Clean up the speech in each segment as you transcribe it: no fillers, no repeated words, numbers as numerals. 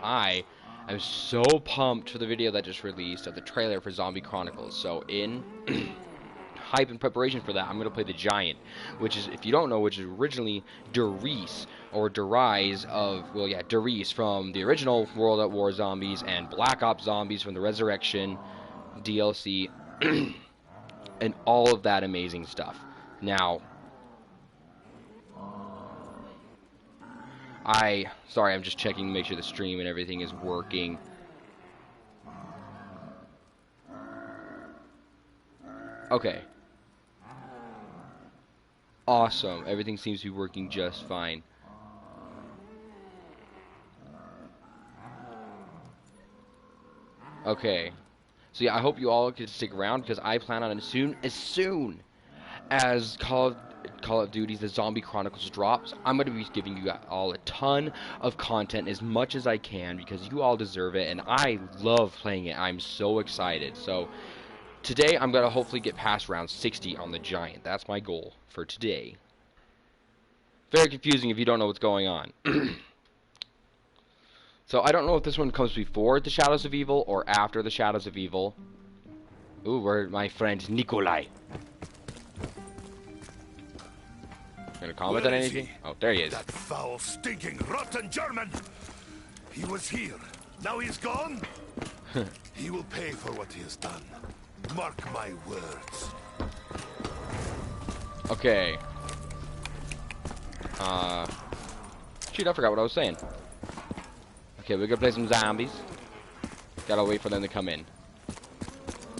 I am so pumped for the video that just released of the trailer for Zombie Chronicles. So in hype and preparation for that, I'm going to play the Giant, which is, if you don't know, which is originally Riese, or Riese of, well, yeah, Riese from the original World at War Zombies and Black Ops Zombies from the Resurrection DLC, and all of that amazing stuff. Now, sorry, I'm just checking to make sure the stream and everything is working. Okay. Awesome. Everything seems to be working just fine. Okay. So yeah, I hope you all can stick around, because I plan on as soon as Call of Duty's The Zombie Chronicles drops, I'm going to be giving you all a ton of content, as much as I can, because you all deserve it, and I love playing it. I'm so excited. So today, I'm going to hopefully get past round 60 on the Giant. That's my goal for today. Very confusing if you don't know what's going on. So I don't know if this one comes before the Shadows of Evil or after the Shadows of Evil. Ooh, where's my friend Nikolai? Gonna comment on anything? Oh, there he is. That foul, stinking, rotten German! He was here. Now he's gone? He will pay for what he has done. Mark my words. Okay. Shoot, I forgot what I was saying. Okay, we're gonna play some zombies. Gotta wait for them to come in.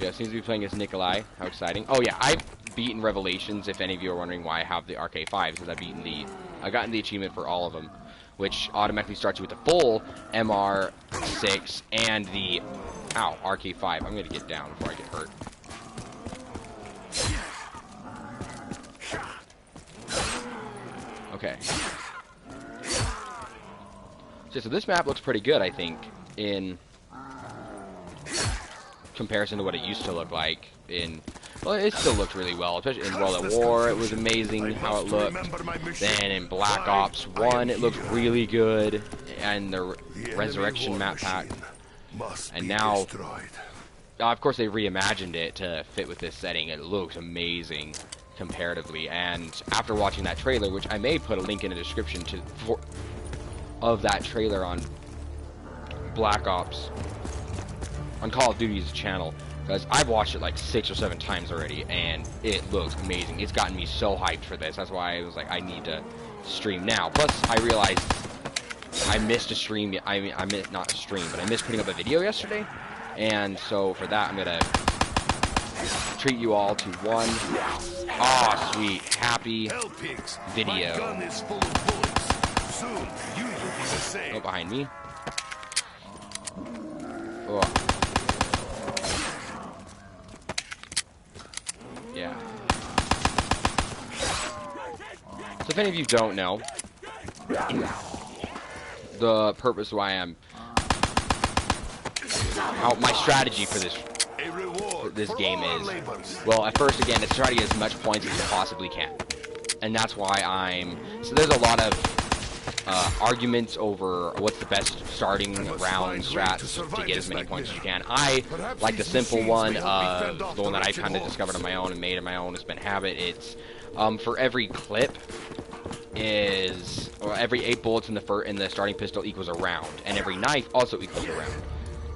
Yeah, seems to be playing as Nikolai. How exciting. Oh yeah, I've beaten Revelations, if any of you are wondering why I have the RK5, because I've gotten the achievement for all of them, which automatically starts you with the full MR6 and the, RK5. I'm gonna get down before I get hurt. Okay. So this map looks pretty good, I think, in comparison to what it used to look like in... Well, it still looked really well, especially in World at War. It was amazing how it looked. Then in Black Ops 1, it looked really good. And the Resurrection map pack. And now, of course, they reimagined it to fit with this setting. It looks amazing comparatively. And after watching that trailer, which I may put a link in the description of that trailer on Black Ops, on Call of Duty's channel, because I've watched it like 6 or 7 times already, and it looks amazing. It's gotten me so hyped for this. That's why I was like, I need to stream now. Plus, I realized I missed a stream. I missed, not a stream, but I missed putting up a video yesterday, and so for that, I'm gonna treat you all to one sweet, happy video. Oh, behind me. Oh. Yeah. So if any of you don't know, the purpose why I'm my strategy for this game is, well, at first, again, it's try to get as much points as you possibly can, and that's why so there's a lot of arguments over what's the best starting round strats to get as many points as you can. I like the simple one, the one that I kind of discovered on my own and made on my own. It's been habit. It's for every clip or every 8 bullets in the starting pistol equals a round, and every knife also equals a round.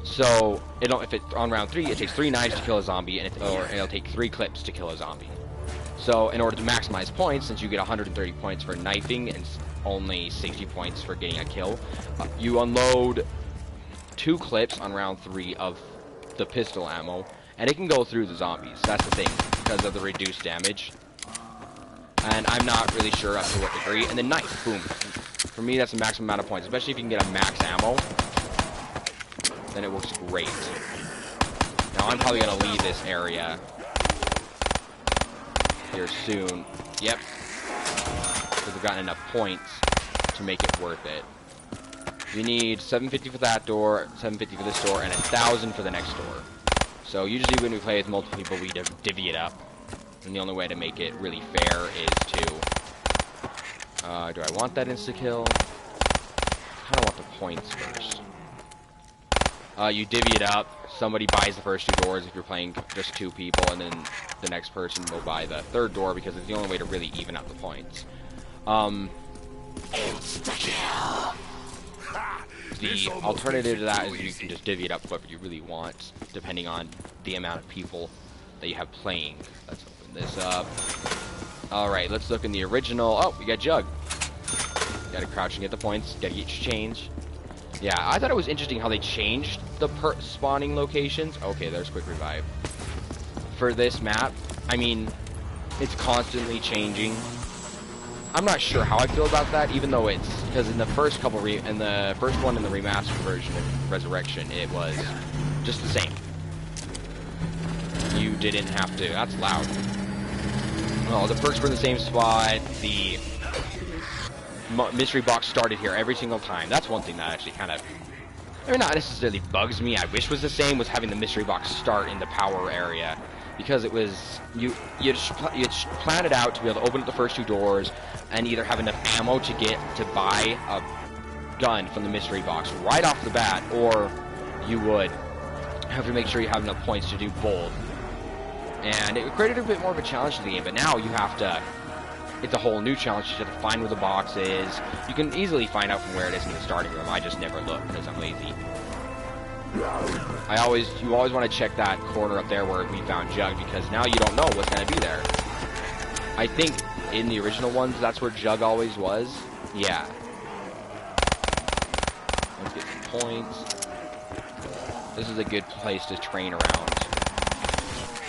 So if it's on round 3, it takes 3 knives to kill a zombie, and it'll take 3 clips to kill a zombie. So in order to maximize points, since you get 130 points for knifing and only 60 points for getting a kill, you unload 2 clips on round 3 of the pistol ammo, and it can go through the zombies. That's the thing, because of the reduced damage. And I'm not really sure up to what degree. And then knife, boom. For me, that's the maximum amount of points, especially if you can get a max ammo. Then it works great. Now I'm probably gonna leave this area here soon. Yep. Because we've gotten enough points to make it worth it. You need 750 for that door, 750 for this door, and 1,000 for the next door. So usually when we play with multiple people, we divvy it up. And the only way to make it really fair is to... do I want that insta-kill? I kind of want the points first. You divvy it up. Somebody buys the first 2 doors if you're playing just 2 people, and then the next person will buy the 3rd door because it's the only way to really even out the points. The alternative to that is you can just divvy it up whoever you really want, depending on the amount of people that you have playing. Let's open this up. Alright, let's look in the original. Oh, we got Jug. Gotta crouch and get the points. Gotta get your change. Yeah, I thought it was interesting how they changed the spawning locations. Okay, there's quick revive. For this map, I mean, it's constantly changing. I'm not sure how I feel about that, even though it's because in the first couple in the first one in the remastered version of Resurrection, it was just the same. You didn't have to. That's loud. Oh, the perks were in the same spot. The mystery box started here every single time. That's one thing that actually kind of, I mean, not necessarily bugs me. I wish was the same, was having the mystery box start in the power area, because it was you plan it out to be able to open up the first 2 doors and either have enough ammo to buy a gun from the mystery box right off the bat, or you would have to make sure you have enough points to do both. And it created a bit more of a challenge to the game, but now you have to. It's a whole new challenge. You have to find where the box is. You can easily find out from where it is in the starting room. I just never look because I'm lazy. You always want to check that corner up there where we found Jug, because now you don't know what's going to be there. I think in the original ones, that's where Jug always was. Yeah. Let's get some points. This is a good place to train around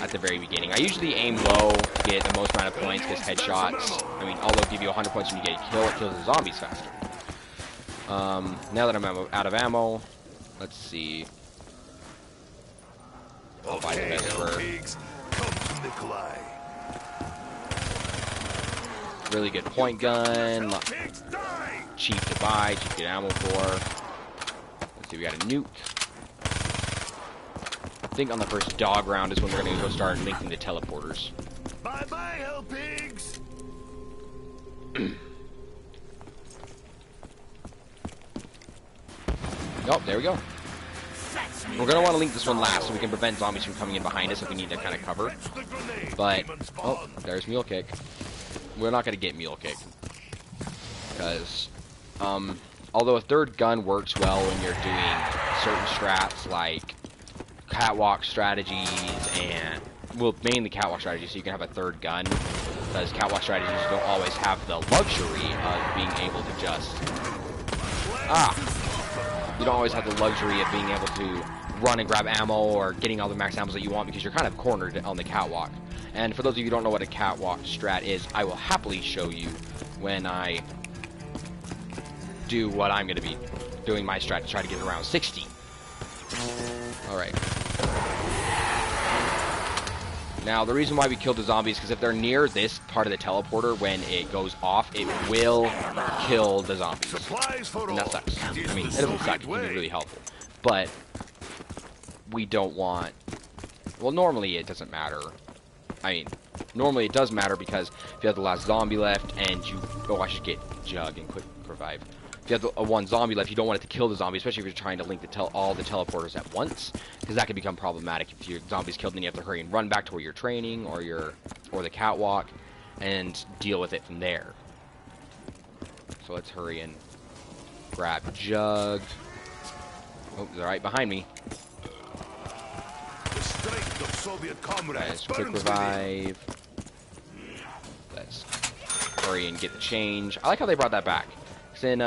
at the very beginning. I usually aim low to get the most amount of points, because headshots, I mean, although give you 100 points when you get a kill, it kills the zombies faster. Now that I'm out of ammo, let's see. I'll buy the best really good point gun. Cheap to buy, cheap to get ammo for. Let's see, we got a nuke. I think on the first dog round is when we're going to go start linking the teleporters. Bye-bye, hell pigs! Oh, there we go. We're going to want to link this one last so we can prevent zombies from coming in behind us if we need to kind of cover. But, oh, there's Mule Kick. We're not going to get Mule Kick. Because, although a 3rd gun works well when you're doing certain strats like catwalk strategies and, well, mainly catwalk strategies, so you can have a 3rd gun, because catwalk strategies don't always have the luxury of being able to just, you don't always have the luxury of being able to run and grab ammo or getting all the max ammos that you want, because you're kind of cornered on the catwalk. And for those of you who don't know what a catwalk strat is, I will happily show you when I do what I'm going to be doing my strat to try to get around 60. Alright. Now, the reason why we killed the zombies is because if they're near this part of the teleporter, when it goes off, it will kill the zombies. And that sucks. I mean, it doesn't suck. It can be really helpful. But we don't want... Well, normally it doesn't matter. I mean, normally it does matter, because if you have the last zombie left and you... Oh, I should get Jug and quick revive. If you have one zombie left, you don't want it to kill the zombie, especially if you're trying to link all the teleporters at once, because that can become problematic. If your zombie's killed, then you have to hurry and run back to where you're training or the catwalk and deal with it from there. So let's hurry and grab Jug. Oh, they're right behind me. Let's quick revive. Let's hurry and get the change. I like how they brought that back. In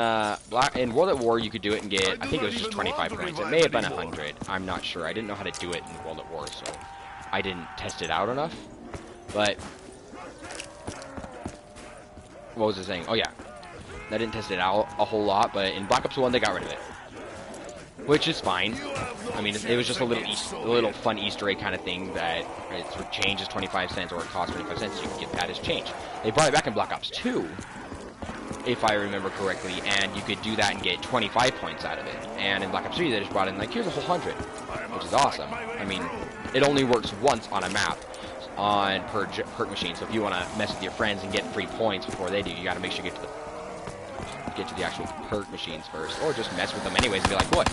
World at War, you could do it and get, I think it was just 25 points. It may have been 100. I'm not sure. I didn't know how to do it in World at War, so I didn't test it out enough. But what was it saying? Oh yeah, I didn't test it out a whole lot, but in Black Ops 1 they got rid of it, which is fine. I mean, it was just a little fun Easter egg kind of thing that it changes 25 cents, or it costs 25 cents, so you can get that as change. They brought it back in Black Ops 2. If I remember correctly, and you could do that and get 25 points out of it. And in Black Ops 3, they just brought in, like, here's a whole 100, which is awesome. I mean, it only works once on a map on per perk machine, so if you want to mess with your friends and get free points before they do, you got to make sure you get to the actual perk machines first, or just mess with them anyways and be like, what?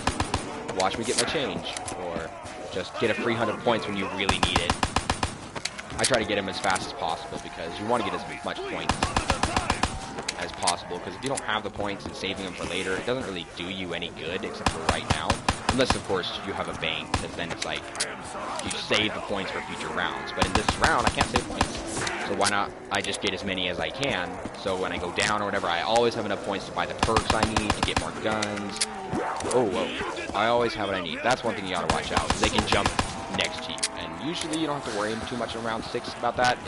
watch me get my change, or just get a free 100 points when you really need it. I try to get them as fast as possible because you want to get as much points as possible, because if you don't have the points and saving them for later, it doesn't really do you any good except for right now, unless of course you have a bank, because then it's like you save the points for future rounds. But in this round I can't save points, so why not I just get as many as I can, so when I go down or whatever I always have enough points to buy the perks I need to get more guns. Oh, whoa. I always have what I need. That's one thing you gotta watch out. They can jump next to you, and usually you don't have to worry too much in round 6 about that.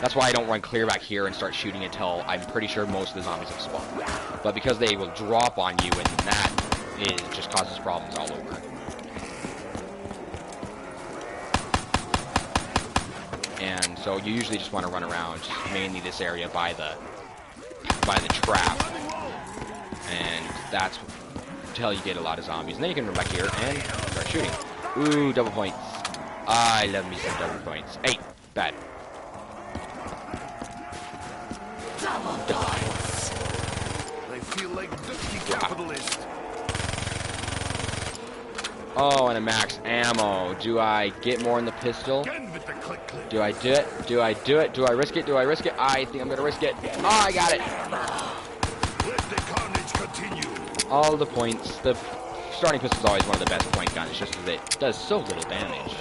That's why I don't run clear back here and start shooting until I'm pretty sure most of the zombies have spawned. But because they will drop on you, and that just causes problems all over. And so you usually just want to run around, just mainly this area by the trap, and that's until you get a lot of zombies. And then you can run back here and start shooting. Ooh, double points. I love me some double points. Hey, bad. Die. They feel like dirty capitalists. Oh, and a max ammo. Do I get more in the pistol? Do I do it? Do I do it? Do I risk it? Do I risk it? I think I'm gonna risk it. Oh, I got it. Let the carnage continue. All the points. The starting pistol is always one of the best point guns, just because it does so little damage.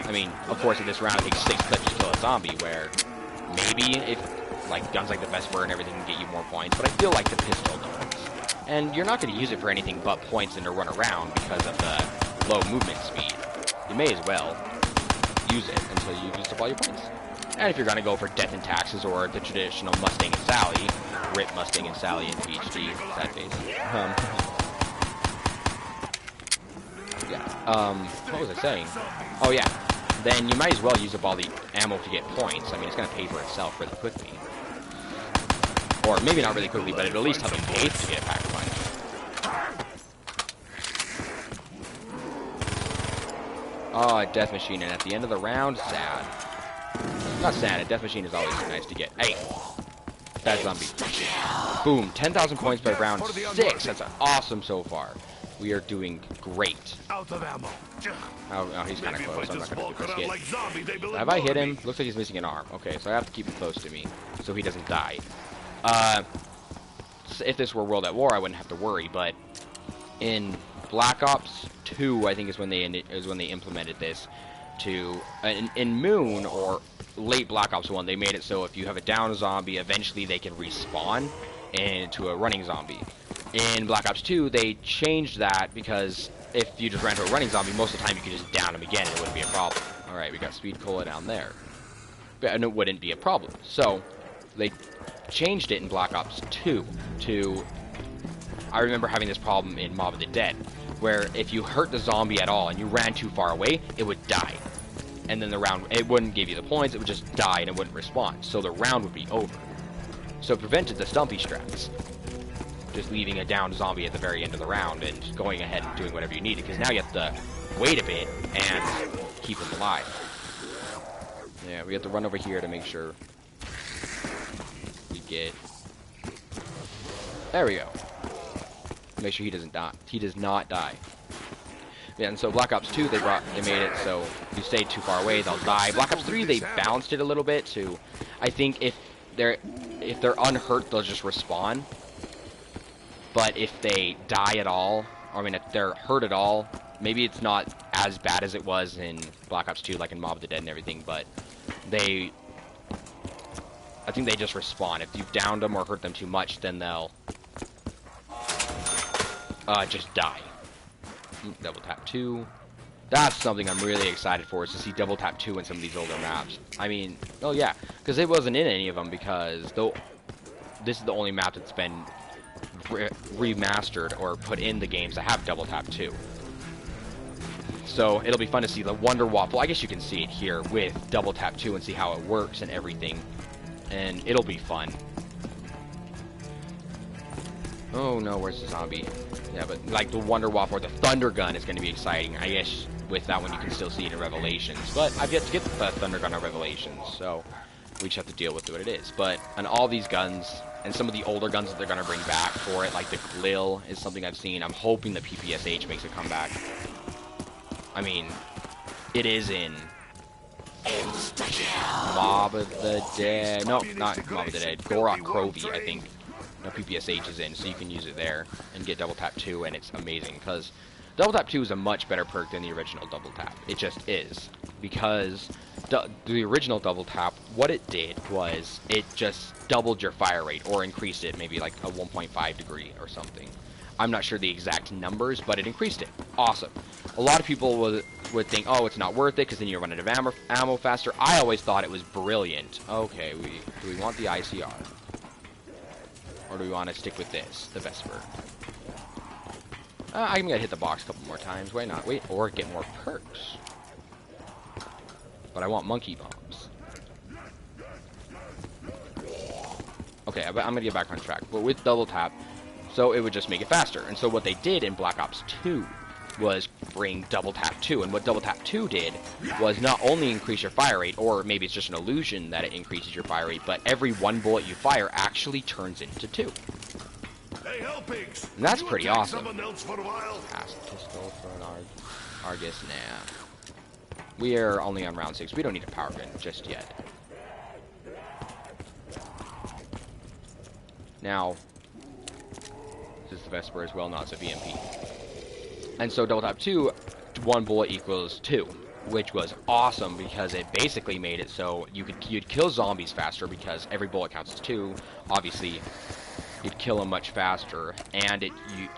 I mean, of course, in this round it takes 6 clips to kill a zombie, where maybe if like guns like the Vesper and everything can get you more points, but I feel like the pistol does. And you're not going to use it for anything but points and to run around because of the low movement speed. You may as well use it until you use up all your points. And if you're going to go for Death and Taxes or the traditional Mustang and Sally, RIP Mustang and Sally in PhD, sad face. What was I saying? Oh yeah, then you might as well use up all the ammo to get points. I mean, it's going to pay for itself really quickly. Or maybe not really quickly, but it'll at least help you pay to get a pack of punch. Oh, a death machine, and at the end of the round, sad. Not sad, a death machine is always nice to get. Hey! Bad zombie. Boom, 10,000 points by round 6. That's awesome so far. We are doing great. Out of ammo. Oh, he's kind of close. I'm not going to risk it. Have I hit him? Looks like he's missing an arm. Okay, so I have to keep him close to me so he doesn't die. If this were World at War, I wouldn't have to worry, but in Black Ops 2, I think is when they implemented this. In Moon or late Black Ops 1, they made it so if you have a down zombie, eventually they can respawn into a running zombie. In Black Ops 2, they changed that because if you just ran to a running zombie, most of the time you could just down him again and it wouldn't be a problem. Alright, we got Speed Cola down there. And it wouldn't be a problem. So, they changed it in Black Ops 2 to... I remember having this problem in Mob of the Dead, where if you hurt the zombie at all and you ran too far away, it would die. And then the round, it wouldn't give you the points, it would just die and it wouldn't respawn. So the round would be over. So it prevented the stumpy strats. Just leaving a downed zombie at the very end of the round and going ahead and doing whatever you needed, because now you have to wait a bit and keep him alive. Yeah, we have to run over here to make sure we get... There we go. Make sure he doesn't die. He does not die. Yeah, and so Black Ops 2, they made it so if you stay too far away, they'll die. Black Ops 3, they balanced it a little bit to, I think if they're unhurt, they'll just respawn. But if they die at all, or I mean, if they're hurt at all, maybe it's not as bad as it was in Black Ops 2, like in Mob of the Dead and everything, but I think they just respawn. If you've downed them or hurt them too much, then they'll just die. Double tap 2. That's something I'm really excited for, is to see double tap 2 in some of these older maps. I mean, oh yeah, because it wasn't in any of them, because this is the only map that's been remastered or put in the games that have double tap 2. So it'll be fun to see the Wonder Waffle. I guess you can see it here with double tap 2 and see how it works and everything. And it'll be fun. Oh no, where's the zombie? Yeah, but like the Wonder Waffle or the Thunder Gun is going to be exciting. I guess with that one you can still see it in Revelations. But I've yet to get the Thunder Gun in Revelations, so we just have to deal with what it is. But on all these guns, And some of the older guns that they're going to bring back for it, like the Glil, is something I've seen. I'm hoping the PPSH makes a comeback. I mean, it is in Mob of the Dead. No, not Mob of the Dead. Gorok Crovey, I think. No, PPSH is in, so you can use it there and get Double Tap 2, and it's amazing because Double Tap 2 is a much better perk than the original Double Tap. It just is. Because the original Double Tap, what it did was it just doubled your fire rate, or increased it maybe like a 1.5 degree or something. I'm not sure the exact numbers, but it increased it. Awesome. A lot of people would think, oh, it's not worth it because then you run out of ammo faster. I always thought it was brilliant. Okay, do we want the ICR? Or do we want to stick with this, the Vesper? I'm going to hit the box a couple more times. Why not? Wait, or get more perks. But I want monkey bombs. Okay, I'm going to get back on track. But with double tap, so it would just make it faster. And so what they did in Black Ops 2 was bring double tap 2. And what double tap 2 did was not only increase your fire rate, or maybe it's just an illusion that it increases your fire rate, but every one bullet you fire actually turns into 2. Hey, Hellpigs! And that's pretty awesome. Pass pistol for an Argus, nah. We are only on round 6. We don't need a power gun just yet. Now, this is the Vesper as well, not it's a VMP. And so double tap 2, 1 bullet equals 2, which was awesome because it basically made it so you'd kill zombies faster because every bullet counts as 2. Obviously, you'd kill them much faster, and if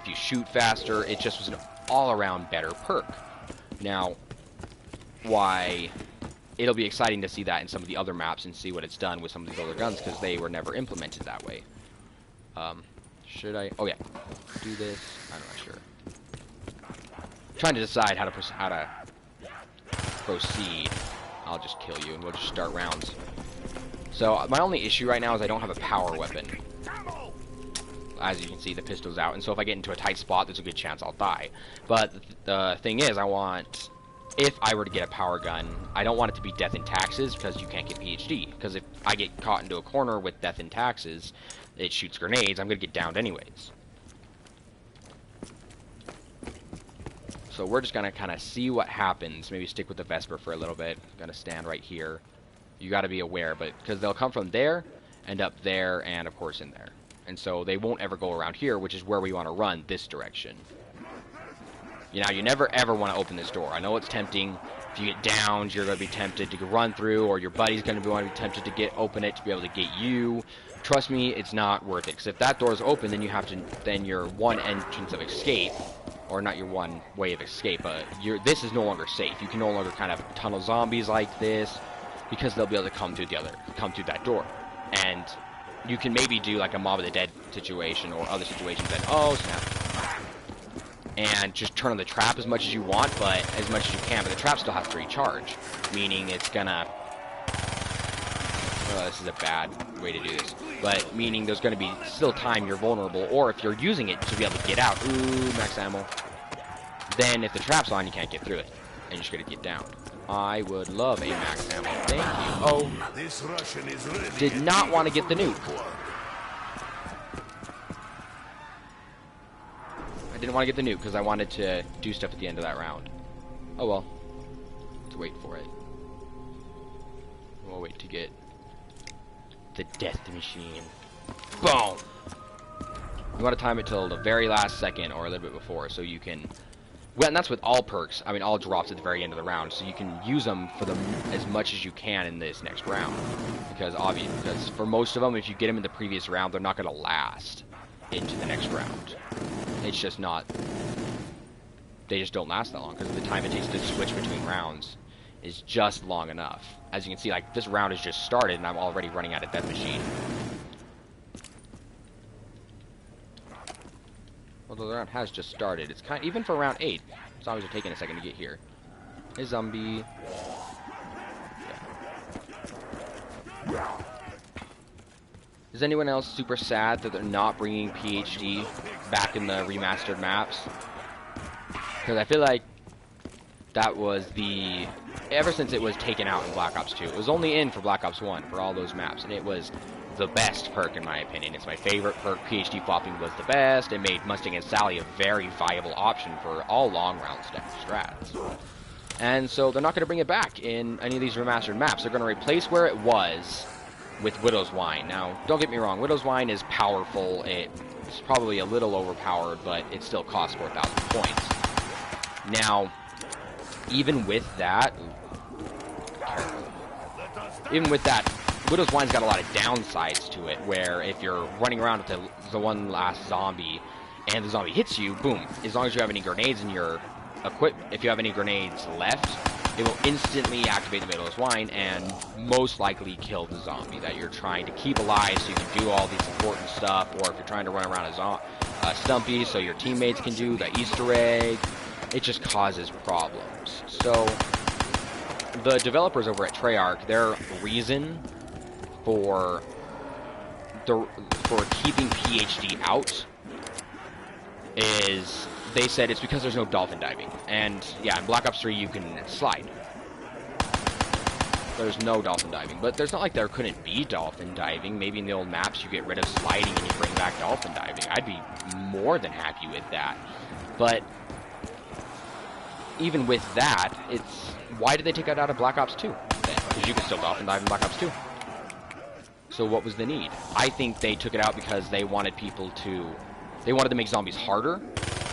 you shoot faster, it just was an all-around better perk. Now, why it'll be exciting to see that in some of the other maps and see what it's done with some of these other guns because they were never implemented that way. Should I? Oh yeah, do this. I'm not sure. Trying to decide how to proceed. I'll just kill you and we'll just start rounds. So my only issue right now is I don't have a power weapon. As you can see, the pistol's out, and so if I get into a tight spot, there's a good chance I'll die. But the thing is, if I were to get a power gun, I don't want it to be death and taxes because you can't get PhD. Because if I get caught into a corner with death and taxes, it shoots grenades, I'm going to get downed anyways. So we're just going to kind of see what happens. Maybe stick with the Vesper for a little bit. Going to stand right here. You got to be aware, but because they'll come from there, and up there, and of course in there. And so they won't ever go around here, which is where we want to run, this direction. You never ever want to open this door. I know it's tempting. If you get downed, you're going to be tempted to run through, or your buddy's going to be tempted to open it to be able to get you. Trust me, it's not worth it. Because if that door is open, then you have to, then your one entrance of escape, or not your one way of escape, but this is no longer safe. You can no longer kind of tunnel zombies like this, because they'll be able to come through that door. And you can maybe do like a Mob of the Dead situation or other situations that, oh snap, and just turn on the trap as much as you want, but as much as you can, but the trap still has to recharge, meaning it's gonna, this is a bad way to do this, but meaning there's gonna be still time you're vulnerable, or if you're using it to be able to get out, ooh, max ammo, then if the trap's on, you can't get through it, and you're just gonna get down. I would love a max ammo. Thank you. Oh, This Russian is ready. did not want to get the nuke. I didn't want to get the nuke because I wanted to do stuff at the end of that round. Oh well. Let's wait for it. We'll wait to get the death machine. Boom! You want to time it till the very last second or a little bit before so you can... Well, and that's with all perks. I mean, all drops at the very end of the round, so you can use them for as much as you can in this next round. Because for most of them, if you get them in the previous round, they're not going to last into the next round. It's just not. They just don't last that long because the time it takes to switch between rounds is just long enough. As you can see, like this round has just started, and I'm already running out of death machine. Although the round has just started, it's kind of, even for round 8, zombies are taking a second to get here. Hey, zombie. Yeah. Is anyone else super sad that they're not bringing PhD back in the remastered maps? Because I feel like that was ever since it was taken out in Black Ops 2. It was only in for Black Ops 1 for all those maps, and it was the best perk in my opinion. It's my favorite perk. PhD flopping was the best. It made Mustang and Sally a very viable option for all long round strats. And so they're not going to bring it back in any of these remastered maps. They're going to replace where it was with Widow's Wine. Now, don't get me wrong, Widow's Wine is powerful. It's probably a little overpowered, but it still costs 4,000 points. Now, even with that, Widow's Wine's got a lot of downsides to it, where if you're running around with the one last zombie, and the zombie hits you, boom, as long as you have any grenades in your if you have any grenades left, it will instantly activate the Widow's Wine and most likely kill the zombie that you're trying to keep alive so you can do all these important stuff, or if you're trying to run around a Stumpy so your teammates can do the Easter egg, it just causes problems. So, the developers over at Treyarch, their reason for keeping PhD out is they said it's because there's no dolphin diving. And yeah, in Black Ops 3 you can slide. There's no dolphin diving. But there's not like there couldn't be dolphin diving. Maybe in the old maps you get rid of sliding and you bring back dolphin diving. I'd be more than happy with that. But even with that, why did they take that out of Black Ops 2 then? Because you can still dolphin dive in Black Ops 2. So what was the need? I think they took it out because they wanted they wanted to make zombies harder.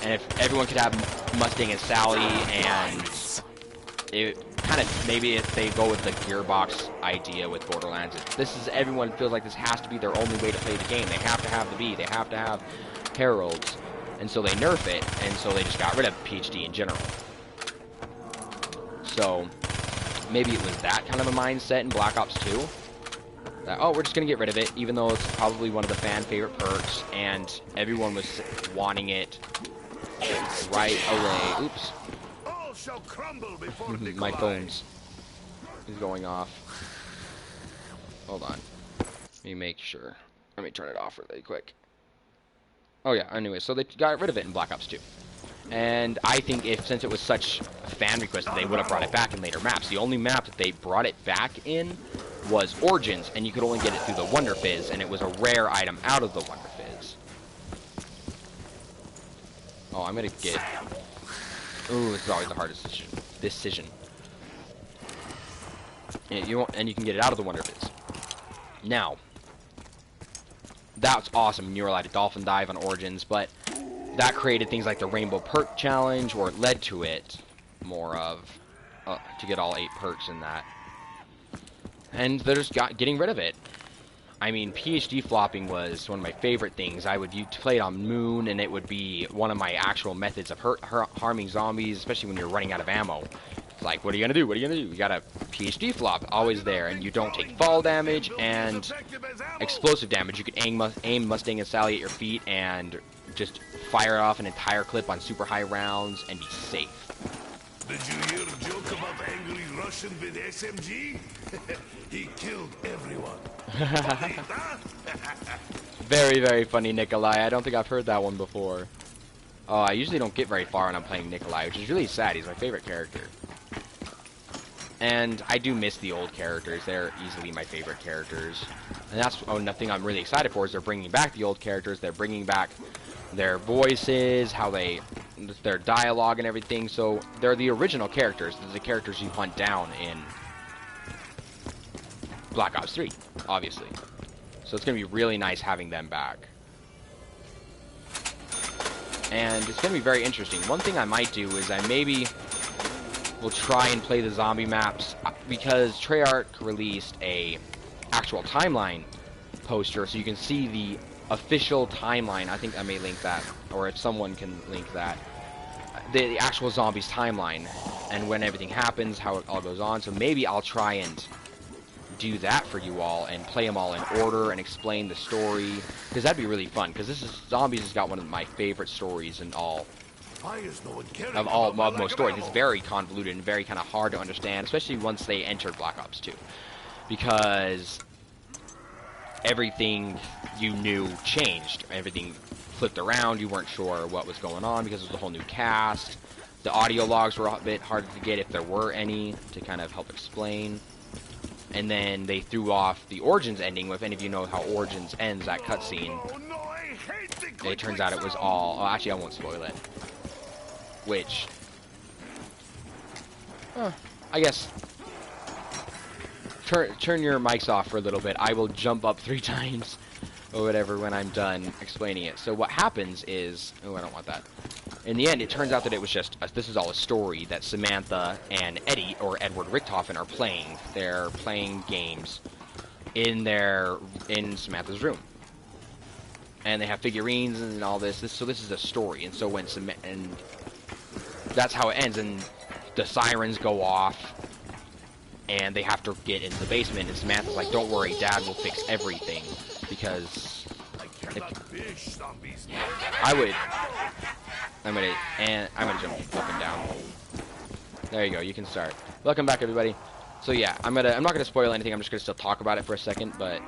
And if everyone could have Mustang and Sally, and it kind of, maybe if they go with the Gearbox idea with Borderlands, everyone feels like this has to be their only way to play the game. They have to have the B, they have to have Heralds, and so they nerf it, and so they just got rid of PhD in general. So, maybe it was that kind of a mindset in Black Ops 2. That, oh, we're just going to get rid of it, even though it's probably one of the fan favorite perks, and everyone was wanting it right away. Oops. All shall crumble before My phone's going off. Hold on. Let me make sure. Let me turn it off really quick. Oh yeah, anyway, so they got rid of it in Black Ops 2. And I think since it was such a fan request, they would have brought it back in later maps. The only map that they brought it back in was Origins, and you could only get it through the Wonder Fizz, and it was a rare item out of the Wonder Fizz. Oh, I'm gonna get... Ooh, this is always the hardest decision. And you can get it out of the Wonder Fizz. Now, that's awesome, and you were allowed to dolphin dive on Origins, but that created things like the Rainbow Perk Challenge, or it led to it more of, to get all 8 perks in that. And they're just getting rid of it. I mean, PhD flopping was one of my favorite things. I would play it on Moon, and it would be one of my actual methods of harming zombies, especially when you're running out of ammo. It's like, what are you going to do? What are you going to do? You got a PhD flop, always there, and you don't take fall damage and explosive damage. You can aim Mustang and Sally at your feet and just fire off an entire clip on super high rounds and be safe. Did you hear a joke about angry Russian with SMG? He killed everyone. Very, very funny, Nikolai. I don't think I've heard that one before. Oh, I usually don't get very far when I'm playing Nikolai, which is really sad. He's my favorite character. And I do miss the old characters. They're easily my favorite characters. And that's nothing I'm really excited for is they're bringing back the old characters. They're bringing back their voices, their dialogue and everything. So they're the original characters. They're the characters you hunt down in Black Ops 3, obviously. So it's going to be really nice having them back. And it's going to be very interesting. One thing I might do is I maybe will try and play the zombie maps, because Treyarch released a actual timeline poster, so you can see the official timeline. I think I may link that, or if someone can link that. The actual zombies timeline, and when everything happens, how it all goes on. So maybe I'll try and do that for you all and play them all in order and explain the story, because that'd be really fun, because Zombies has got one of my favorite stories in all of most stories. It's very convoluted and very kind of hard to understand, especially once they entered Black Ops 2, because everything you knew changed. Everything flipped around. You weren't sure what was going on because it was a whole new cast. The audio logs were a bit harder to get, if there were any, to kind of help explain. And then they threw off the Origins ending. If any of you know how Origins ends, that cutscene, it turns out it was all... Oh, actually, I won't spoil it. Which... I guess... Turn your mics off for a little bit. I will jump up 3 times or whatever when I'm done explaining it. So what happens is... Oh, I don't want that. In the end, it turns out that it was just... this is all a story that Samantha and Eddie, or Edward Richtofen, are playing. They're playing games in Samantha's room. And they have figurines and all this. So this is a story. And so when and that's how it ends. And the sirens go off. And they have to get into the basement. And Samantha's like, don't worry, Dad will fix everything. Because... I'm gonna jump up and down. There you go, you can start. Welcome back, everybody. So yeah, I'm not gonna spoil anything, I'm just gonna still talk about it for a second, but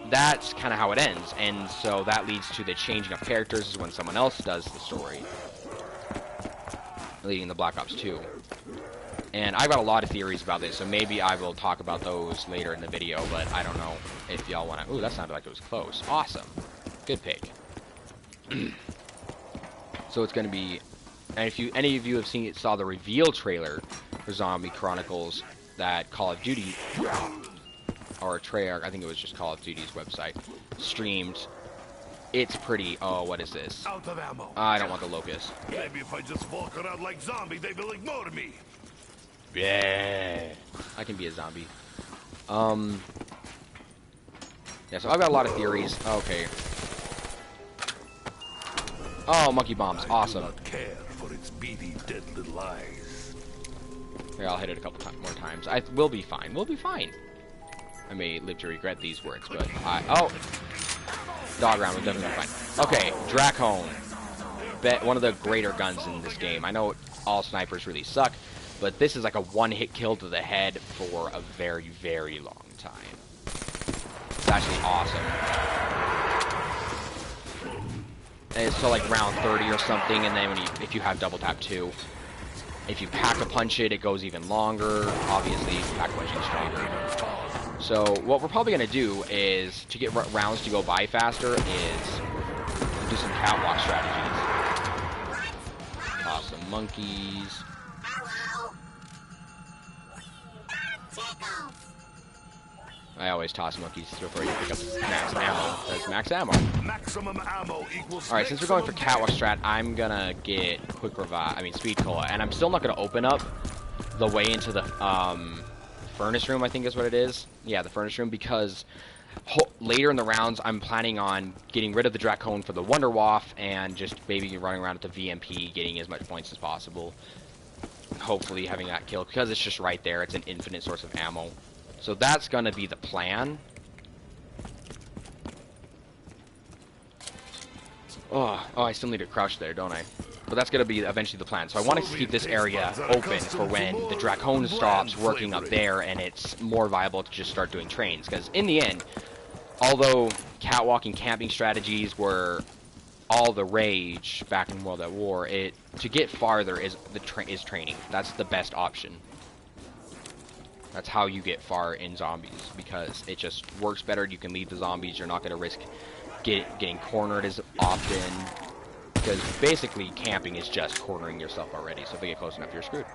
that's kinda how it ends. And so that leads to the changing of characters is when someone else does the story. Leading the Black Ops 2. And I've got a lot of theories about this, so maybe I will talk about those later in the video, but I don't know if y'all wanna... Ooh, that sounded like it was close. Awesome. Good pick. So it's going to be, and if any of you have saw the reveal trailer for Zombie Chronicles that Call of Duty, or Treyarch, I think it was just Call of Duty's website, streamed, it's pretty, oh, what is this? Out of ammo. I don't want the locust. Maybe if I just walk around like zombie, they will ignore me. Yeah, I can be a zombie. Yeah, so I've got a lot of theories. Okay. Oh, monkey bombs, awesome. I do not care for its beady, dead little eyes. Here, I'll hit it a couple more times. We'll be fine. We'll be fine. I may live to regret these words, but oh, dog round was definitely fine. Okay, Dracone. One of the greater guns in this game. I know all snipers really suck, but this is like a one-hit kill to the head for a very, very long time. It's actually awesome. And it's till like round 30 or something, and then if you have double tap 2, if you pack-a-punch it, it goes even longer. Obviously, pack-a-punching is stronger. So what we're probably going to do is, to get rounds to go by faster, is do some catwalk strategies. Toss some monkeys. I always toss monkeys before you pick up max ammo. That's max ammo. Maximum ammo equals. Alright, since we're going for catwalk strat, I'm gonna get quick revive. I mean speed cola, and I'm still not gonna open up the way into the furnace room. I think is what it is. Yeah, the furnace room, because later in the rounds, I'm planning on getting rid of the Dracone for the Wonder Waff and just maybe running around with the VMP, getting as much points as possible. Hopefully having that kill, because it's just right there. It's an infinite source of ammo. So that's going to be the plan. Oh, I still need to crouch there, don't I? But that's going to be eventually the plan. So I want to keep this area open for when the Dracone stops working up there and it's more viable to just start doing trains. Because in the end, although catwalking camping strategies were all the rage back in World at War, to get farther is training. That's the best option. That's how you get far in zombies, because it just works better. You can lead the zombies. You're not going to risk getting cornered as often, because basically camping is just cornering yourself already. So if they get close enough, you're screwed.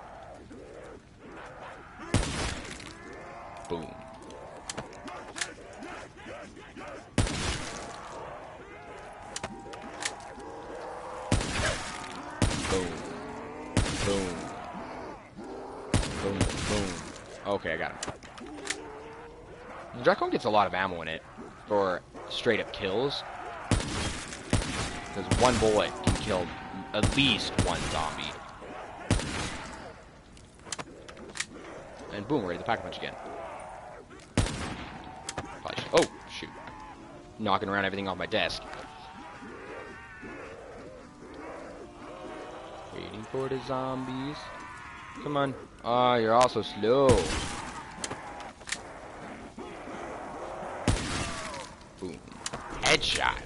Boom. Boom. Boom. Boom. Boom. Okay, I got him. The Dracone gets a lot of ammo in it for straight up kills. Because one bullet can kill at least one zombie. And boom, we're ready to pack-a-punch again. Oh, shoot. Knocking around everything off my desk. Waiting for the zombies. Come on. Oh, you're all so slow. Boom. Headshot.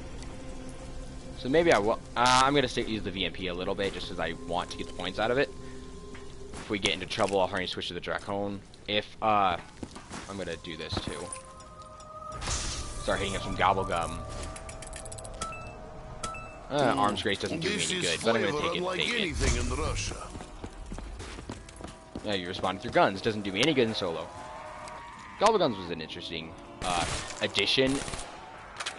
So maybe I will. I'm going to use the VMP a little bit just because I want to get the points out of it. If we get into trouble, I'll hurry and switch to the Dracone. If, oh, I'm gonna do this too. Start hitting up some gobblegum. Arms Grace doesn't do me any good, but I'm gonna take it and take it. In Russia. Yeah, you respond with your guns. Doesn't do me any good in solo. Gobbleguns was an interesting addition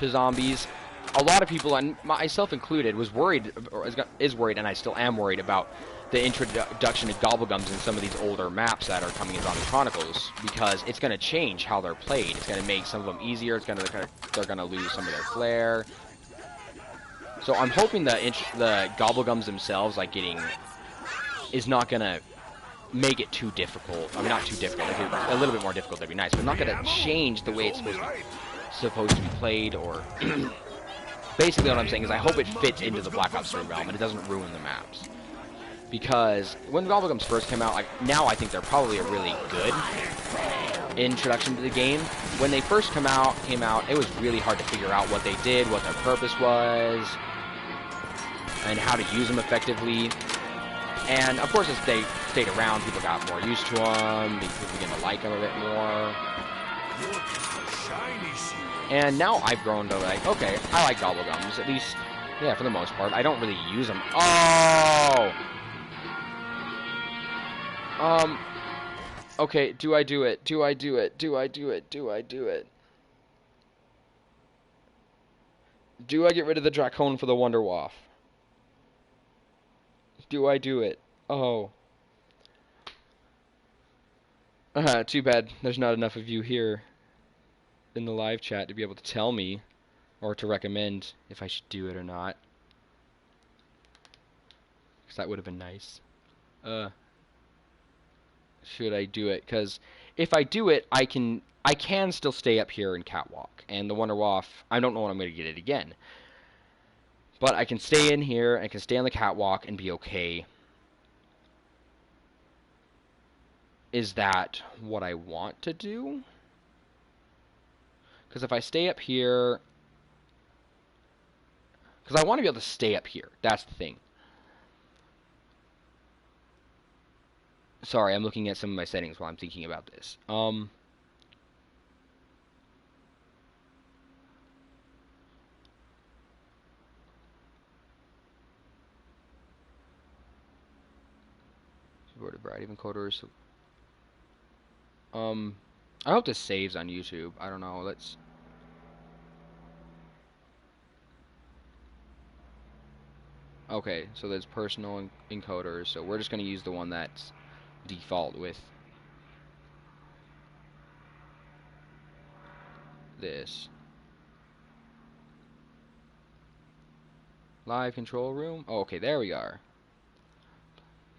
to zombies. A lot of people, and myself included, was worried, or is worried, and I still am worried about the introduction of gobblegums in some of these older maps that are coming in Zombie Chronicles, because it's going to change how they're played. It's going to make some of them easier. It's going to they're going to lose some of their flair. So I'm hoping the gobblegums themselves, like is not going to make it too difficult. I mean, not too difficult. If it's a little bit more difficult, that'd be nice. But not going to change the way it's supposed to be played, or basically what I'm saying is I hope it fits into the Black Ops 3 realm and it doesn't ruin the maps. Because when gobblegums first came out, now I think they're probably a really good introduction to the game. When they first came out, it was really hard to figure out what they did, what their purpose was, and how to use them effectively. And of course, as they stayed around, people got more used to them, people began to like them a bit more. And now I've grown to like, okay, I like gobblegums, at least, yeah, for the most part. I don't really use them. Oh! Okay, do I do it? Do I do it? Do I do it? Do I do it? Do I get rid of the Dracone for the Wonderwaff? Do I do it? Oh. Too bad there's not enough of you here in the live chat to be able to tell me or to recommend if I should do it or not. Because that would have been nice. Should I do it? Because if I do it, I can still stay up here in Catwalk. And the Wonderwaff, I don't know when I'm going to get it again. But I can stay in here, I can stay on the Catwalk and be okay. Is that what I want to do? Because if I stay up here... Because I want to be able to stay up here. That's the thing. Sorry, I'm looking at some of my settings while I'm thinking about this. Supported variety of encoders. I hope this saves on YouTube. I don't know. Let's. Okay, so there's personal encoders. So we're just going to use the one that's default with this. Live control room. Oh, okay, there we are.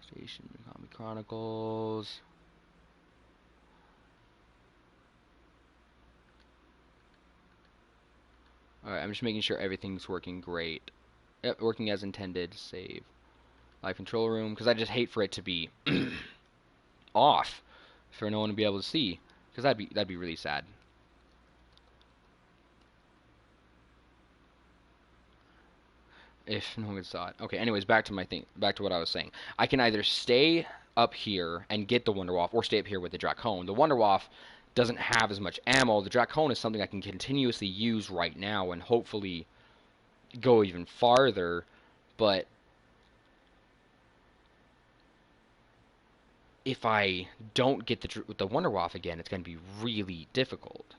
Station Zombie Chronicles. Alright, I'm just making sure everything's working great. Yep, working as intended. Save. Live control room, because I just hate for it to be off for no one to be able to see, because that'd be really sad. If no one saw it. Okay, anyways, back to what I was saying. I can either stay up here and get the Wonderwaff, or stay up here with the Dracone. The Wonderwaff doesn't have as much ammo. The Dracone is something I can continuously use right now and hopefully go even farther, but if I don't get the Wonderwaff again, it's going to be really difficult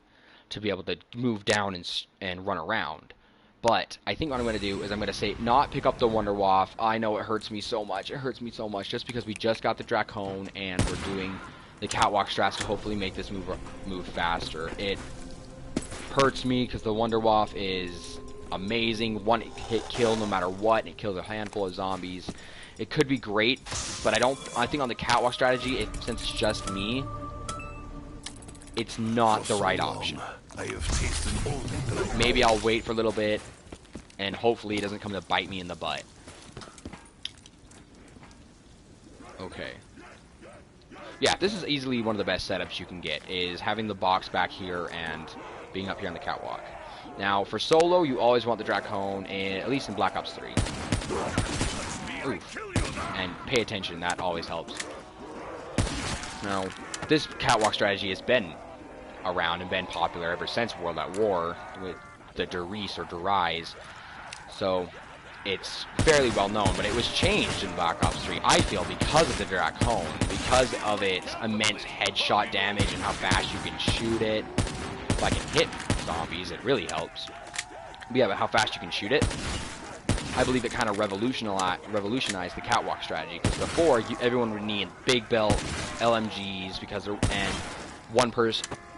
to be able to move down and run around. But I think what I'm going to do is I'm going to say not pick up the Wonderwaff. I know it hurts me so much. It hurts me so much just because we just got the Dracone and we're doing the Catwalk strats to hopefully make this move faster. It hurts me because the Wonderwaff is amazing. One hit kill no matter what, and it kills a handful of zombies. It could be great, but I think on the Catwalk strategy, since it's just me, it's not the right option. Maybe I'll wait for a little bit, and hopefully it doesn't come to bite me in the butt. Okay. Yeah, this is easily one of the best setups you can get, is having the box back here and being up here on the Catwalk. Now, for solo, you always want the Dracone, at least in Black Ops 3. Oof. And pay attention, that always helps. Now, this Catwalk strategy has been around and been popular ever since World at War with the Riese or Riese. So it's fairly well known, but it was changed in Black Ops 3, I feel, because of the Dracone, because of its immense headshot damage and how fast you can shoot it. If I can hit zombies, it really helps. But yeah, but how fast you can shoot it, I believe it kind of revolutionized the catwalk strategy, because before, everyone would need big belt LMGs,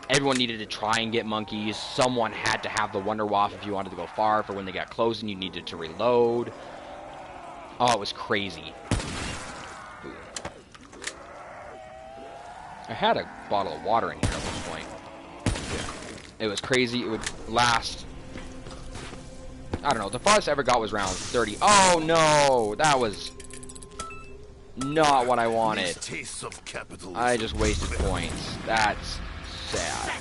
everyone needed to try and get monkeys. Someone had to have the Wunderwaffe if you wanted to go far, for when they got close and you needed to reload. Oh, it was crazy. I had a bottle of water in here at one point. Yeah. It was crazy. It would last, I don't know, the farthest I ever got was around 30. Oh no, that was not what I wanted. I just wasted points. That's sad.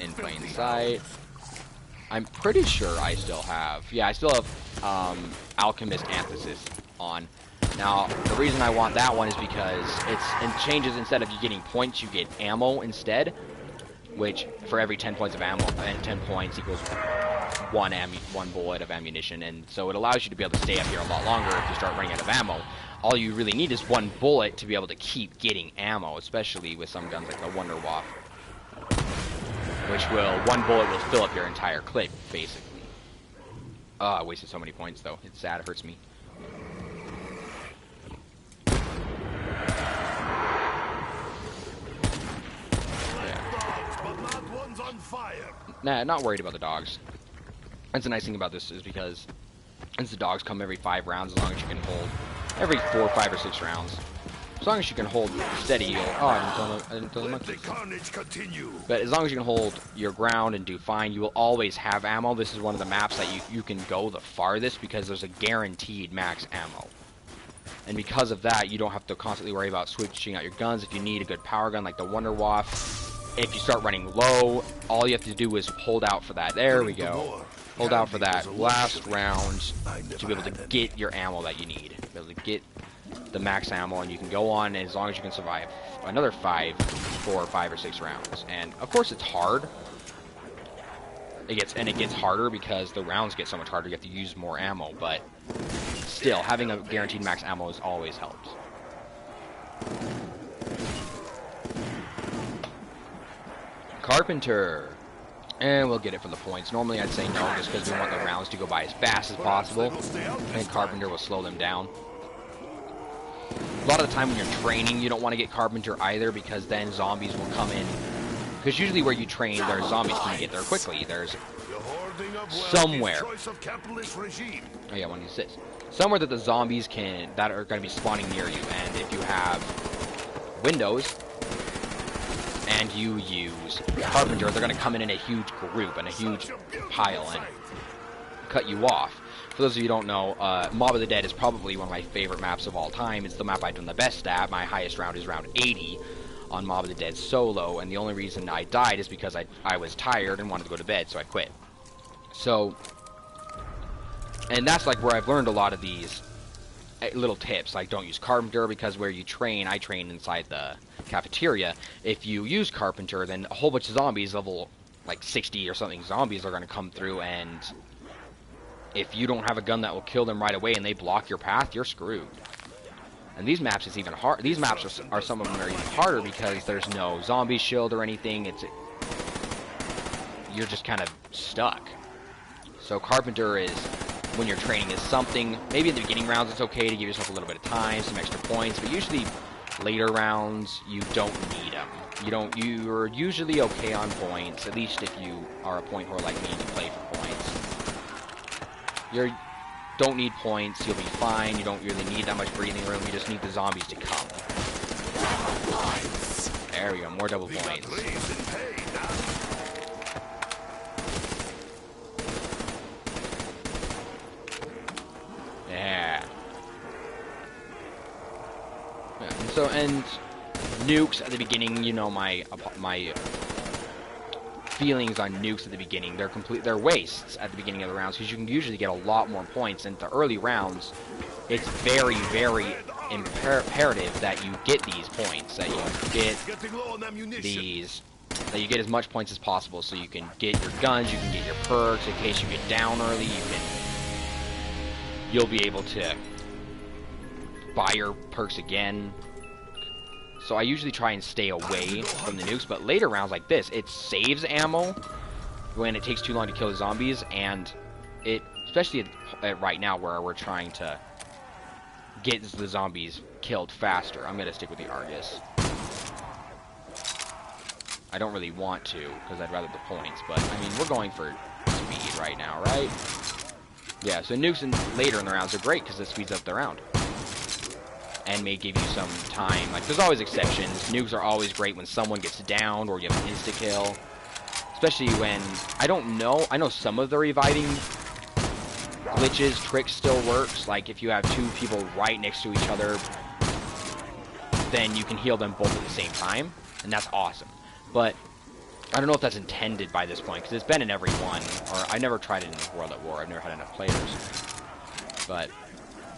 In plain sight. I'm pretty sure I still have. Yeah, I still have Alchemist Antithesis on. Now, the reason I want that one is because it changes, instead of you getting points, you get ammo instead. Which, for every 10 points of ammo, and 10 points equals one bullet of ammunition. And so it allows you to be able to stay up here a lot longer if you start running out of ammo. All you really need is one bullet to be able to keep getting ammo, especially with some guns like the Wunderwaffe. One bullet will fill up your entire clip, basically. Oh, I wasted so many points, though. It's sad, it hurts me. Nah, not worried about the dogs. That's the nice thing about this, is because since the dogs come every 5 rounds, as long as you can hold every 4, 5, or 6 rounds. As long as you can hold steady, you'll... Oh, I didn't tell the monkeys. But as long as you can hold your ground and do fine, you will always have ammo. This is one of the maps that you can go the farthest, because there's a guaranteed max ammo. And because of that, you don't have to constantly worry about switching out your guns. If you need a good power gun like the Wunderwaffe, if you start running low, all you have to do is hold out for that. There we go. Hold out for that last round to be able to get your ammo that you need. Be able to get the max ammo, and you can go on as long as you can survive another 4, 5, or 6 rounds. And of course, it's hard. It gets harder because the rounds get so much harder. You have to use more ammo, but still, having a guaranteed max ammo has always helped. Carpenter. And we'll get it for the points. Normally I'd say no, just because we want the rounds to go by as fast as possible. And Carpenter will slow them down. A lot of the time when you're training, you don't want to get Carpenter either, because then zombies will come in. Because usually where you train, there's zombies can get there quickly. There's somewhere. Oh yeah, 1d6. Somewhere that the zombies that are going to be spawning near you. And if you have windows and you use Carpenter, they're going to come in a huge group and a huge pile and cut you off. For those of you who don't know, Mob of the Dead is probably one of my favorite maps of all time. It's the map I've done the best at. My highest round is round 80 on Mob of the Dead solo, and the only reason I died is because I was tired and wanted to go to bed, so I quit. So, and that's like where I've learned a lot of these little tips, like don't use Carpenter, because where you train, I train inside the cafeteria. If you use Carpenter, then a whole bunch of zombies, level like 60 or something zombies, are going to come through, and if you don't have a gun that will kill them right away and they block your path, you're screwed. And these maps is even hard. These maps are some of them are even harder because there's no zombie shield or anything. You're just kind of stuck. So Carpenter is, when you're training, is something. Maybe in the beginning rounds it's okay to give yourself a little bit of time, some extra points, but usually later rounds you don't need them. You're usually okay on points, at least if you are a point whore like me and you play for points. You don't need points, you'll be fine. You don't really need that much breathing room, you just need the zombies to come. There we go, more double points. Yeah. And nukes at the beginning, you know my feelings on nukes at the beginning. They're wastes at the beginning of the rounds, because you can usually get a lot more points. And the early rounds, it's very, very imperative that you get these points, that you get these, that you get as much points as possible, so you can get your guns, you can get your perks, in case you get down early, you'll be able to buy your perks again. So I usually try and stay away from the nukes, but later rounds like this, it saves ammo when it takes too long to kill the zombies, and it, especially at right now where we're trying to get the zombies killed faster. I'm going to stick with the Argus. I don't really want to, because I'd rather the points, but, I mean, we're going for speed right now, right? Yeah, so nukes later in the rounds are great, because it speeds up the round. And may give you some time. Like, there's always exceptions. Nukes are always great when someone gets downed, or you have an insta-kill. Especially when, I don't know, I know some of the reviving glitches, tricks still works. Like, if you have two people right next to each other, then you can heal them both at the same time, and that's awesome. But I don't know if that's intended by this point, because it's been in every one, or I never tried it in World at War. I've never had enough players. But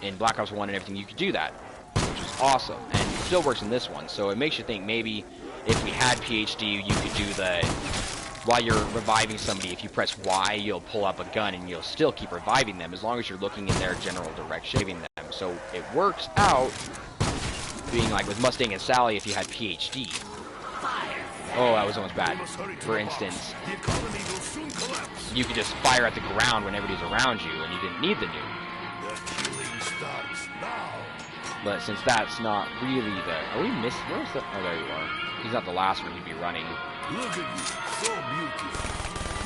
in Black Ops 1 and everything, you could do that, which is awesome, and it still works in this one. So it makes you think maybe if we had PhD, you could do the, while you're reviving somebody, if you press Y, you'll pull up a gun and you'll still keep reviving them as long as you're looking in their general direction, saving them. So it works out being like with Mustang and Sally if you had PhD. Oh, that was almost bad. For instance, you could just fire at the ground when everybody's around you and you didn't need the nuke. But since that's not really the... Are we missing... Where's the... Oh, there you are. He's not the last one he'd be running. Look at you, so beautiful.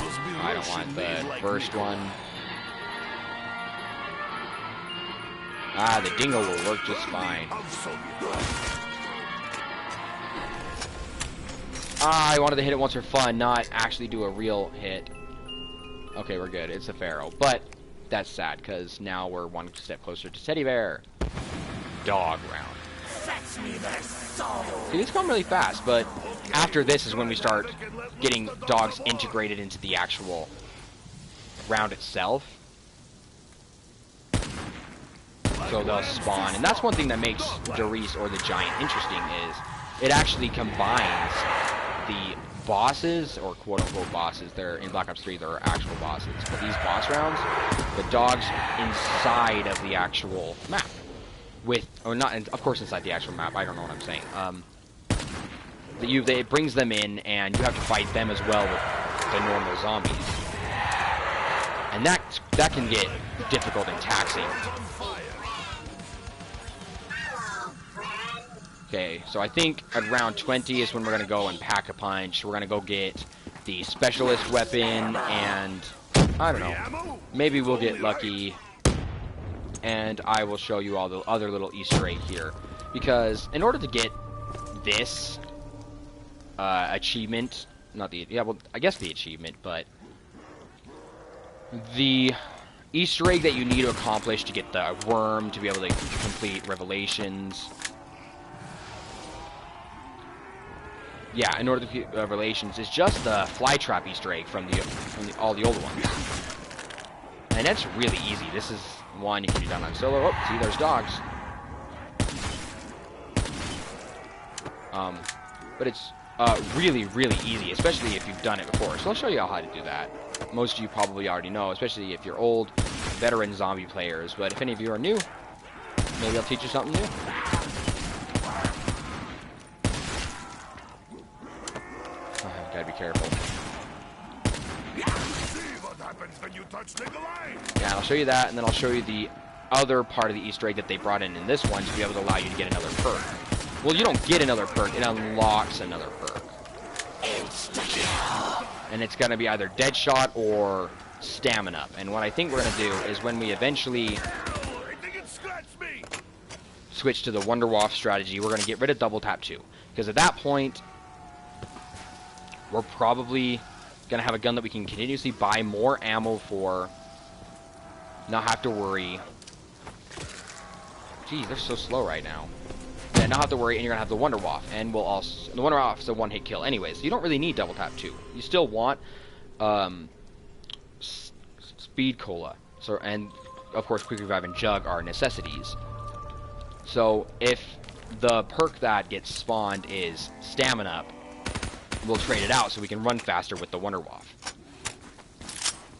Must be I don't want the first one. Ah, the dingo will work just fine. Ah, I wanted to hit it once for fun, not actually do a real hit. Okay, we're good. It's a Pharaoh. But that's sad, because now we're one step closer to Teddy Bear. Dog round. See, it's going really fast, but after this is when we start getting dogs integrated into the actual round itself. So they'll spawn, and that's one thing that makes the Riese or the Giant interesting is it actually combines the bosses, or quote-unquote bosses. They're in Black Ops 3, they're actual bosses, but these boss rounds, the dogs inside of the actual map. With, or not, of course inside the actual map, I don't know what I'm saying. It brings them in, and you have to fight them as well with the normal zombies. And that can get difficult and taxing. Okay, so I think at round 20 is when we're going to go and pack a punch. We're going to go get the specialist weapon, and I don't know, maybe we'll get lucky. And I will show you all the other little Easter egg here. Because in order to get this achievement, not the, yeah, well, I guess the achievement, but the Easter egg that you need to accomplish to get the worm, to be able to complete Revelations. Yeah, in order to complete Revelations, is just the flytrap Easter egg from all the older ones. And that's really easy. This is one you can do done on solo. Oh, see, there's dogs. But it's really, really easy, especially if you've done it before. So I'll show you how to do that. Most of you probably already know, especially if you're old, veteran zombie players. But if any of you are new, maybe I'll teach you something new. Gotta be careful. Yeah, I'll show you that, and then I'll show you the other part of the Easter egg that they brought in this one to be able to allow you to get another perk. Well, you don't get another perk, it unlocks another perk. And it's going to be either Deadshot or Stamina. And what I think we're going to do is when we eventually switch to the Wonderwaff strategy, we're going to get rid of Double Tap 2. Because at that point, we're probably going to have a gun that we can continuously buy more ammo for, not have to worry. Geez, they're so slow right now. Yeah, not have to worry, and you're going to have the Wonderwaff, and we'll also... The Wonderwaff is a one-hit kill anyways, so you don't really need Double Tap 2. You still want Speed Cola, so, and of course Quick Revive and Jug are necessities. So if the perk that gets spawned is stamina up, we'll trade it out so we can run faster with the Wonder Waff.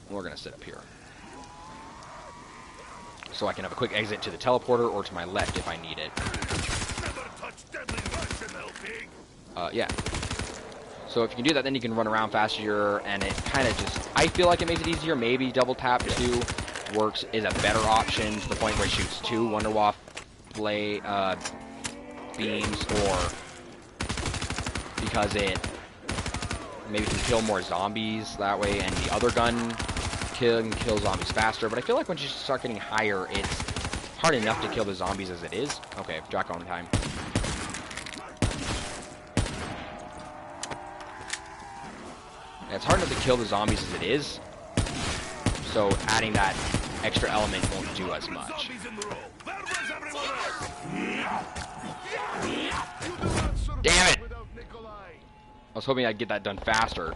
We're gonna sit up here, so I can have a quick exit to the teleporter or to my left if I need it. Yeah. So if you can do that, then you can run around faster, and it kind of just, I feel like it makes it easier. Maybe double tap 2 works is a better option to the point where it shoots 2 Wonder Waff beams, or because it maybe can kill more zombies that way, and the other gun can kill zombies faster. But I feel like once you start getting higher, it's hard enough to kill the zombies as it is. Okay, Dracon time. Yeah, it's hard enough to kill the zombies as it is, so adding that extra element won't do as much. Damn it! I was hoping I'd get that done faster.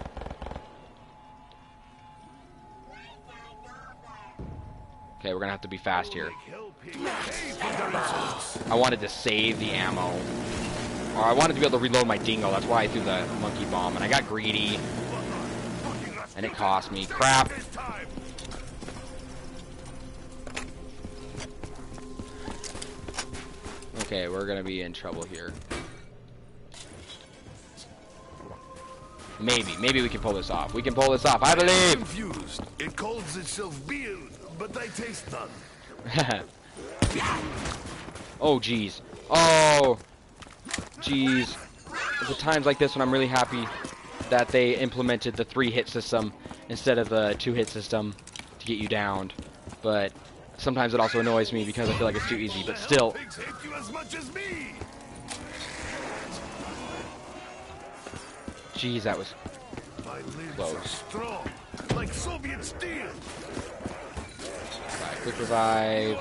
Okay, we're gonna have to be fast here. I wanted to save the ammo. Or I wanted to be able to reload my dingo, that's why I threw the monkey bomb, and I got greedy. And it cost me. Crap! Okay, we're gonna be in trouble here. Maybe we can pull this off. We can pull this off, I believe! Confused. It calls itself beer, but I taste none. Oh, jeez. Oh! Jeez. It's at times like this when I'm really happy that they implemented the 3-hit system instead of the 2-hit system to get you downed. But sometimes it also annoys me because I feel like it's too easy, but still. Jeez, that was close. Strong, like Soviet steel. Quick revive.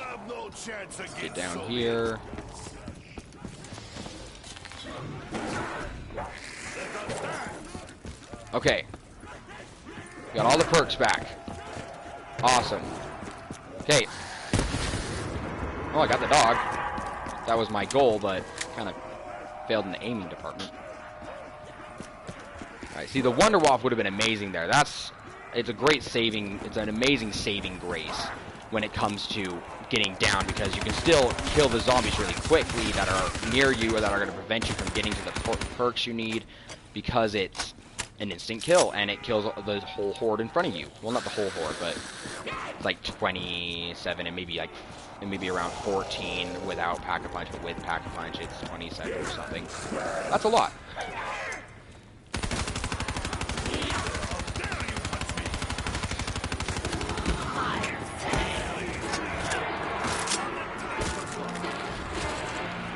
Get down here. Okay. Got all the perks back. Awesome. Okay. Oh, I got the dog. That was my goal, but kind of failed in the aiming department. Alright, see, the Wonder Waff would have been amazing there. It's a great saving, it's an amazing saving grace when it comes to getting down, because you can still kill the zombies really quickly that are near you or that are going to prevent you from getting to the perks you need, because it's an instant kill, and it kills the whole horde in front of you. Well, not the whole horde, but it's like 27 and maybe around 14 without Pack-a-Punch, but with Pack-a-Punch it's 27 or something. That's a lot.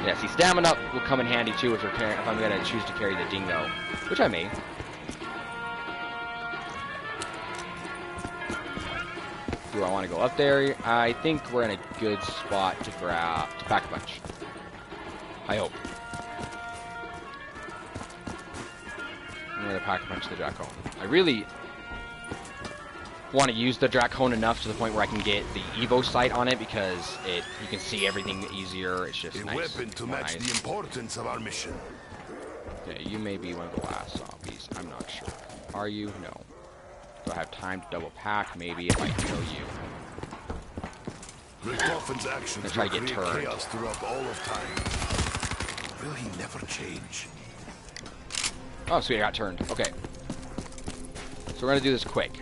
Yeah, see, stamina will come in handy too if I'm going to choose to carry the dingo, which I may. Do I want to go up there? I think we're in a good spot to grab to Pack-a-Punch. I hope. I'm going to Pack-a-Punch the Dracon. I really want to use the Dracon enough to the point where I can get the Evo sight on it, because you can see everything easier. It's just nice. A weapon to match the importance of our mission. Okay, you may be one of the last zombies. I'm not sure. Are you? No. Do I have time to double pack? Maybe if I kill you. Richtoffen's actions will try to get turned. Chaos throughout all of time. Will he never change? Oh, sweet, I got turned. Okay. So we're gonna do this quick.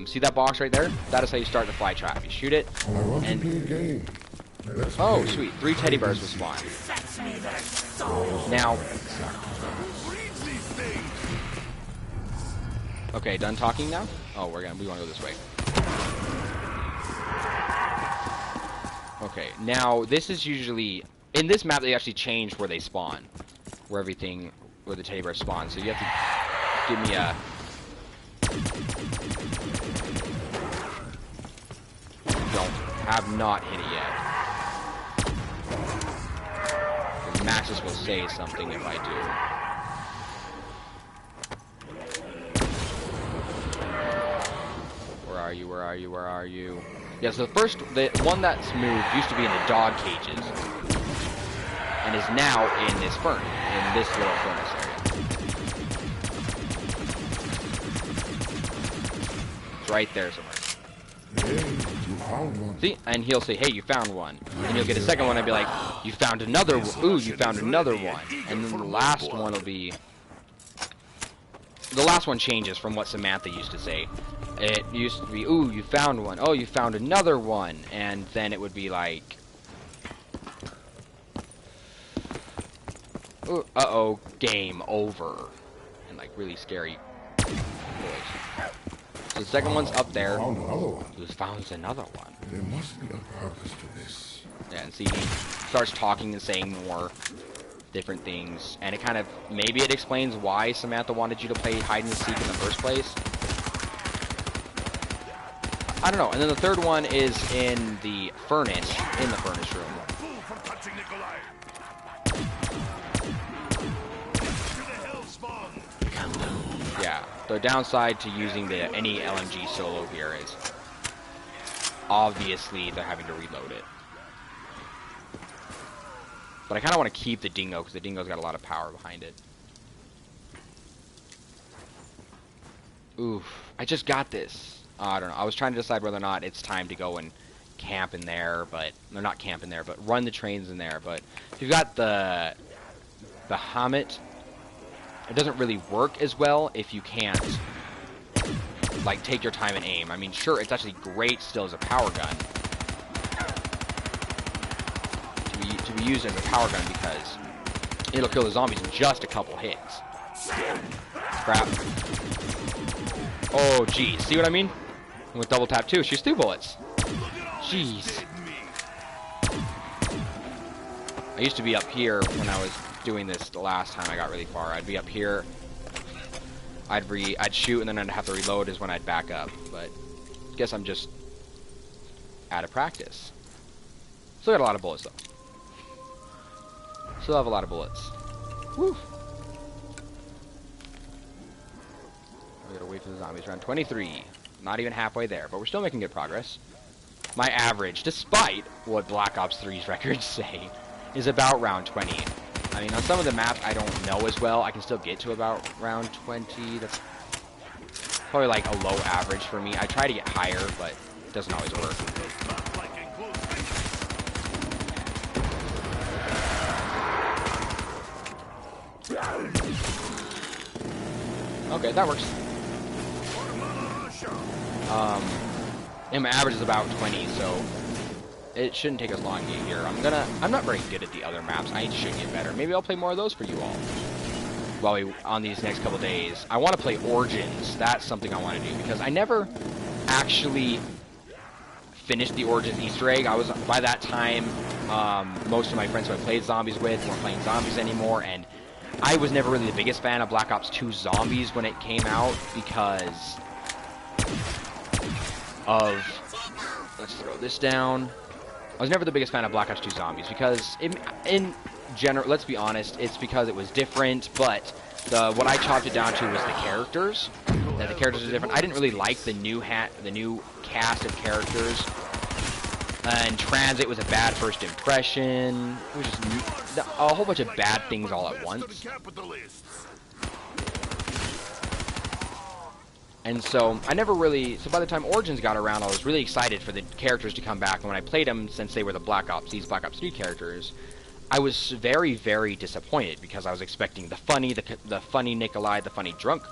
See that box right there? That is how you start the fly trap. You shoot it, and oh, sweet, 3 teddy bears will spawn. Now, okay, done talking now? Oh, we want to go this way. Okay, now this is usually in this map they actually changed where they spawn, where the teddy bears spawn. So you have to give me a. Have not hit it yet. The Maxis will say something if I do. Where are you? Where are you? Where are you? Yeah, so the one that's moved used to be in the dog cages, and is now in this in this little furnace area. It's right there somewhere. Hey, you found one. See? And he'll say, hey, you found one. And you'll get a second one and be like, you found another one. Ooh, you found another one. And then the last one will be... The last one changes from what Samantha used to say. It used to be, ooh, you found one. Oh, you found another one. And then it would be like... Ooh, uh-oh, game over. And like really scary voice. So the second one's up there. Found another one. Who found another one? There must be a purpose to this. Yeah, and see, he starts talking and saying more different things, and it kind of, maybe it explains why Samantha wanted you to play hide and seek in the first place. I don't know. And then the third one is in the furnace room. Yeah, the downside to using any LMG solo here is obviously they're having to reload it. But I kind of want to keep the dingo because the dingo's got a lot of power behind it. Oof, I just got this. I don't know. I was trying to decide whether or not it's time to go and camp in there, but they're not camp in there, but run the trains in there. But if you've got the Hamet, it doesn't really work as well if you can't like take your time and aim. I mean, sure, it's actually great still as a power gun to be used as a power gun because it'll kill the zombies in just a couple hits. Crap. Oh, geez. See what I mean? With double tap too, shoots 2 bullets. Jeez. I used to be up here when I was doing this the last time I got really far. I'd be up here. I'd shoot and then I'd have to reload is when I'd back up. But I guess I'm just out of practice. Still got a lot of bullets though. Still have a lot of bullets. Woo! We gotta wait for the zombies. Round 23. Not even halfway there, but we're still making good progress. My average, despite what Black Ops 3's records say, is about round 20. I mean, on some of the maps I don't know as well, I can still get to about round 20. That's probably like a low average for me. I try to get higher, but it doesn't always work. Okay, that works. And my average is about 20, so it shouldn't take us long to get here. I'm not very good at the other maps. I should get better. Maybe I'll play more of those for you all. While on these next couple days. I want to play Origins. That's something I want to do because I never actually finished the Origins Easter egg. By that time, most of my friends who I played zombies with weren't playing zombies anymore, and I was never really the biggest fan of Black Ops 2 Zombies when it came out because of... Let's throw this down. I was never the biggest fan of Black Ops 2 Zombies because, in general, let's be honest, it's because it was different, but what I chopped it down to was the characters. That the characters are different. I didn't really like the new cast of characters. And Transit was a bad first impression. It was just a whole bunch of bad things all at once. And so, I never really... So by the time Origins got around, I was really excited for the characters to come back. And when I played them, since they were these Black Ops 3 characters, I was very, very disappointed because I was expecting the funny Nikolai, the funny drunk,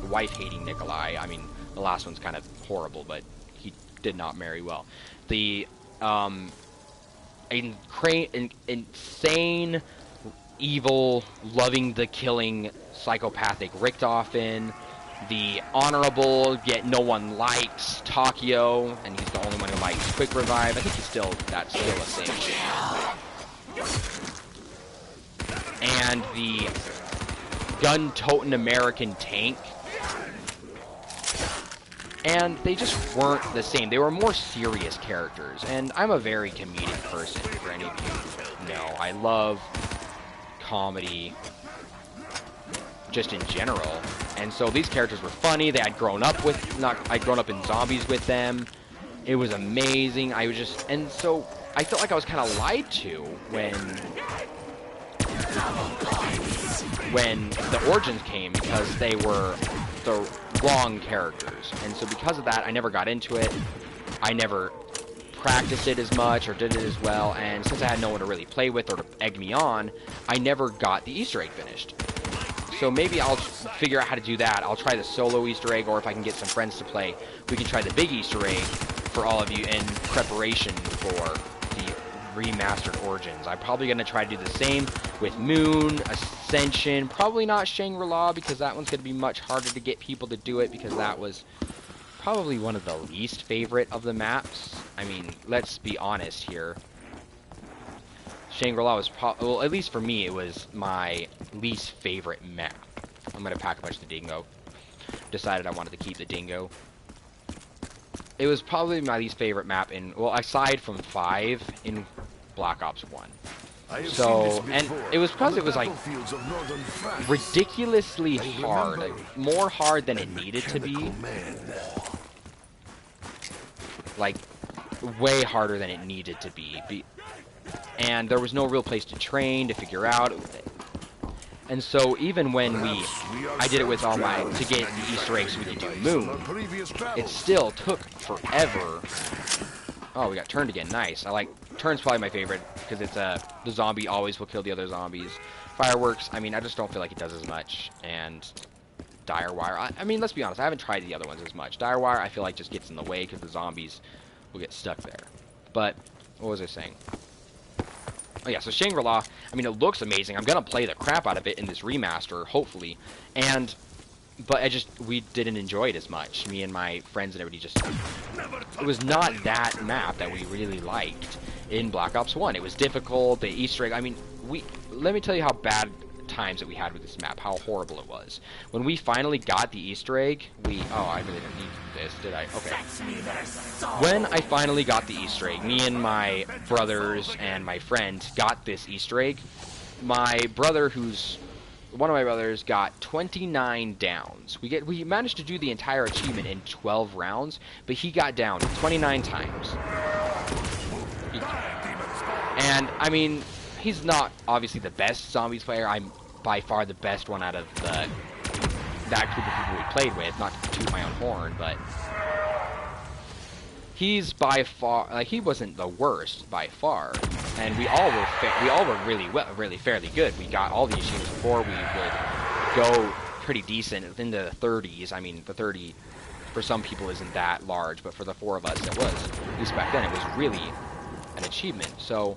wife-hating Nikolai. I mean, the last one's kind of horrible, but he did not marry well. The insane, evil, loving the killing, psychopathic Richtofen, the honorable, yet no one likes Takio, and he's the only one who likes Quick Revive. I think that's still a thing. And the gun-toting American tank. And they just weren't the same. They were more serious characters. And I'm a very comedic person, for any of you know. I love comedy, just in general. And so these characters were funny. I'd grown up in zombies with them. It was amazing. I was just, and so I felt like I was kind of lied to when the Origins came, because they were the wrong characters. And so because of that, I never got into it. I never practiced it as much or did it as well, and since I had no one to really play with or to egg me on, I never got the Easter egg finished. So maybe I'll figure out how to do that. I'll try the solo Easter egg, or if I can get some friends to play, we can try the big Easter egg for all of you in preparation for the remastered Origins. I'm probably going to try to do the same with Moon, Ascension, probably not Shangri-La, because that one's going to be much harder to get people to do it, because that was probably one of the least favorite of the maps. I mean, let's be honest here. Shangri-La was well, at least for me, it was my least favorite map. I'm gonna pack a bunch of the dingo. Decided I wanted to keep the dingo. It was probably my least favorite map in, well, aside from 5 in Black Ops 1. So, and it was because it was like ridiculously hard, like, more hard than it needed to be. Like, way harder than it needed to be. And there was no real place to train, to figure out. And so even when I did it with all to get the Easter eggs so we could do Moon, it still took forever. Oh, we got turned again. Nice. Turn's probably my favorite, because it's the zombie always will kill the other zombies. Fireworks, I mean, I just don't feel like it does as much. And Dire Wire, I mean, let's be honest, I haven't tried the other ones as much. Dire Wire, I feel like just gets in the way, because the zombies will get stuck there. But, what was I saying? Oh yeah, so Shangri-La, I mean, it looks amazing. I'm gonna play the crap out of it in this remaster, hopefully. But we didn't enjoy it as much. Me and my friends and everybody it was not that map that we really liked in Black Ops 1. It was difficult, the Easter egg, I mean, let me tell you how bad times that we had with this map, how horrible it was. When we finally got the Easter egg, oh, I really didn't need this, did I? Okay. When I finally got the Easter egg, me and my brothers and my friend got this Easter egg. My brother, one of my brothers, got 29 downs. We managed to do the entire achievement in 12 rounds, but he got down 29 times. And, I mean, he's not obviously the best zombies player. I'm by far the best one out of that group of people we played with. Not to toot my own horn, but he's by far, he wasn't the worst by far. And we all were really fairly good. We got all the achievements before we would go pretty decent into the 30s. I mean, the 30 for some people isn't that large, but for the 4 of us, it was. At least back then, it was really an achievement. So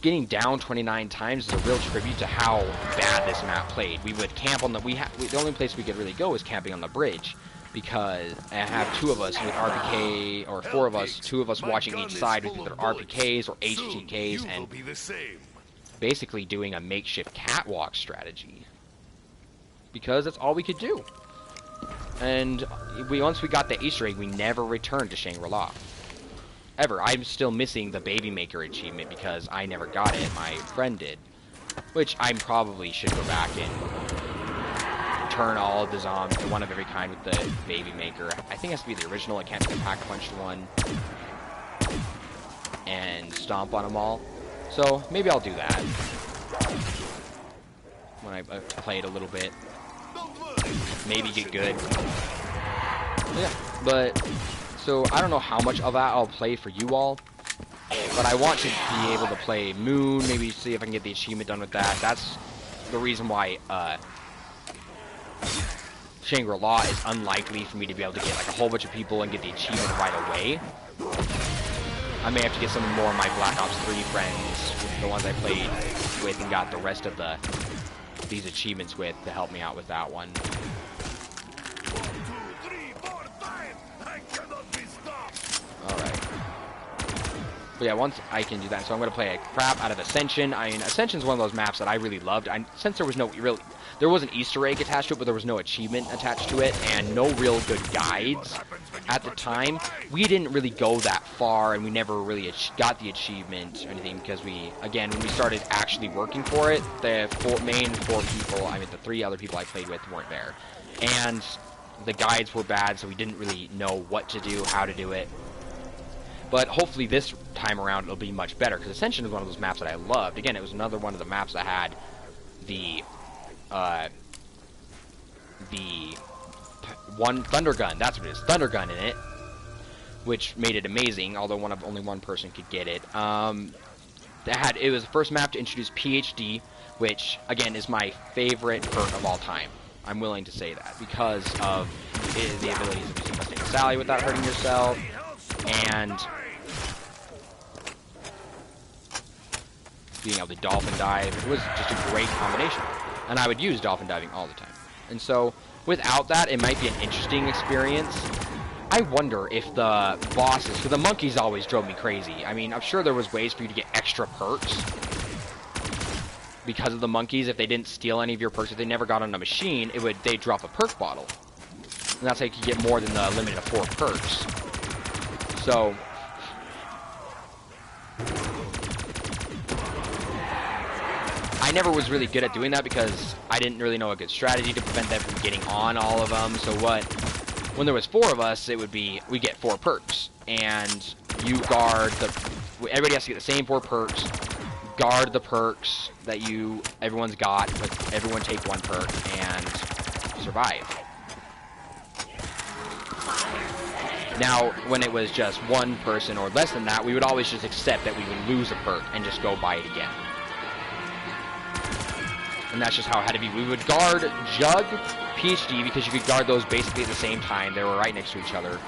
getting down 29 times is a real tribute to how bad this map played. We would camp on the only place we could really go was camping on the bridge, because I have 2 of us with RPK, or 4 of us, 2 of us watching each side with either RPKs or HTKs, and basically doing a makeshift catwalk strategy, because that's all we could do. And once we got the Easter egg, we never returned to Shangri-La. Ever. I'm still missing the Baby Maker achievement because I never got it. My friend did. Which I probably should go back and turn all of the zombies, one of every kind with the Baby Maker. I think it has to be the original. It can't be the pack-punched one. And stomp on them all. So, maybe I'll do that when I play it a little bit. Maybe get good. Yeah, but so I don't know how much of that I'll play for you all, but I want to be able to play Moon, maybe see if I can get the achievement done with that. That's the reason why Shangri-La is unlikely for me to be able to get like a whole bunch of people and get the achievement right away. I may have to get some more of my Black Ops 3 friends, the ones I played with and got the rest of these achievements with, to help me out with that one. Alright. But yeah, once I can do that, so I'm going to play a crap out of Ascension. I mean, Ascension's one of those maps that I really loved. Since there was there was an Easter egg attached to it, but there was no achievement attached to it, and no real good guides at the time. We didn't really go that far, and we never really got the achievement or anything, because again, when we started actually working for it, the main 4 people, I mean, the 3 other people I played with weren't there. And the guides were bad, so we didn't really know what to do, how to do it. But hopefully this time around it'll be much better, because Ascension is one of those maps that I loved. Again, it was another one of the maps that had the one Thunder Gun, that's what it is, Thunder Gun in it, which made it amazing, although only one person could get it. It was the first map to introduce PhD, which, again, is my favorite perk of all time. I'm willing to say that, because of the abilities of using Mustang Sally without hurting yourself, and being able to dolphin dive. It was just a great combination, and I would use dolphin diving all the time. And so, without that, it might be an interesting experience. I wonder if the bosses, because the monkeys always drove me crazy. I mean, I'm sure there was ways for you to get extra perks because of the monkeys. If they didn't steal any of your perks, if they never got on a machine, they'd drop a perk bottle. And that's how you could get more than the limit of 4 perks. So, I never was really good at doing that because I didn't really know a good strategy to prevent them from getting on all of them. So when there was 4 of us, we get 4 perks, and you guard everybody has to get the same 4 perks, guard the perks that everyone's got, but everyone take 1 perk and survive. Now, when it was just 1 person or less than that, we would always just accept that we would lose a perk and just go buy it again. And that's just how it had to be. We would guard Jug, PhD, because you could guard those basically at the same time. They were right next to each other.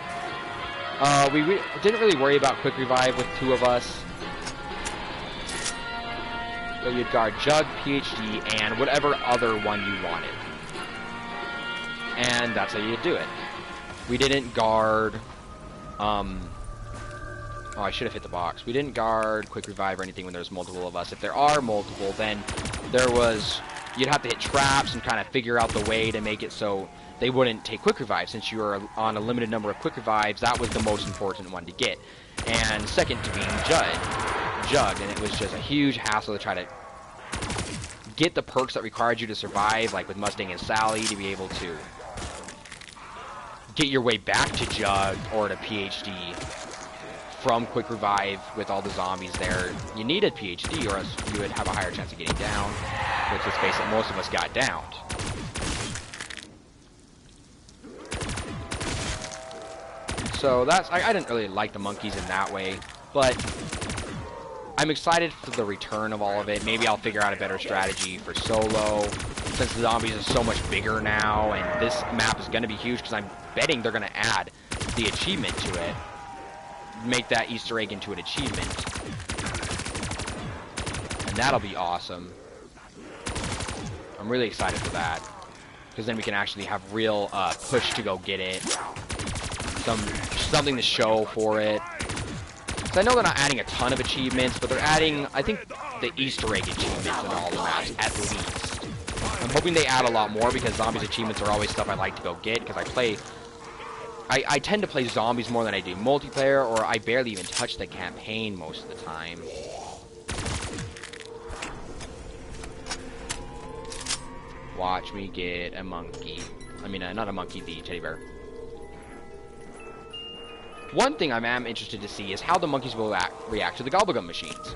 We didn't really worry about Quick Revive with 2 of us. But you'd guard Jug, PhD, and whatever other one you wanted. And that's how you'd do it. We didn't guard... oh, I should have hit the box. We didn't guard Quick Revive or anything when there's multiple of us. If there are multiple, then you'd have to hit traps and kind of figure out the way to make it so they wouldn't take Quick Revive. Since you were on a limited number of Quick Revives, that was the most important one to get. And second to being Jug, and it was just a huge hassle to try to get the perks that required you to survive, like with Mustang and Sally, to be able to get your way back to Jug or to PhD from Quick Revive with all the zombies there. You needed PhD, or else you would have a higher chance of getting down, which, let's face it, most of us got downed. So I didn't really like the monkeys in that way, but I'm excited for the return of all of it. Maybe I'll figure out a better strategy for solo, since the zombies are so much bigger now, and this map is going to be huge, because I'm betting they're going to add the achievement to it. Make that Easter egg into an achievement, and that'll be awesome. I'm really excited for that, because then we can actually have real push to go get it, something to show for it. So I know they're not adding a ton of achievements, but they're adding, I think, the Easter egg achievements in all the maps at least. I'm hoping they add a lot more, because zombies achievements are always stuff I like to go get, because I tend to play zombies more than I do multiplayer, or I barely even touch the campaign most of the time. Watch me get a monkey. I mean, not a monkey, the teddy bear. One thing I am interested to see is how the monkeys will react to the gobblegum machines.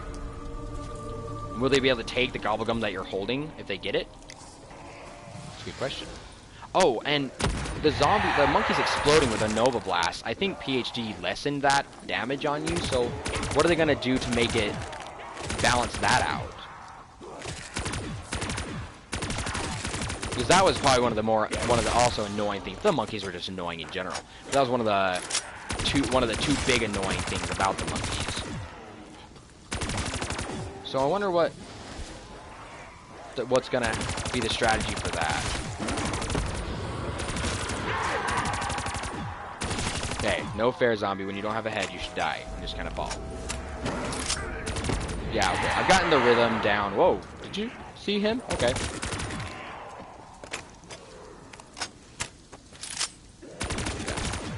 Will they be able to take the gobblegum that you're holding if they get it? That's a good question. Oh, and the monkeys exploding with a Nova Blast, I think PhD lessened that damage on you, so what are they going to do to make it balance that out? Because that was probably one of the also annoying things. The monkeys were just annoying in general. But that was one of the two big annoying things about the monkeys. So I wonder what's going to be the strategy for that. Okay, no fair, zombie. When you don't have a head, you should die and just kind of fall. Yeah, okay. I've gotten the rhythm down. Whoa, did you see him? Okay.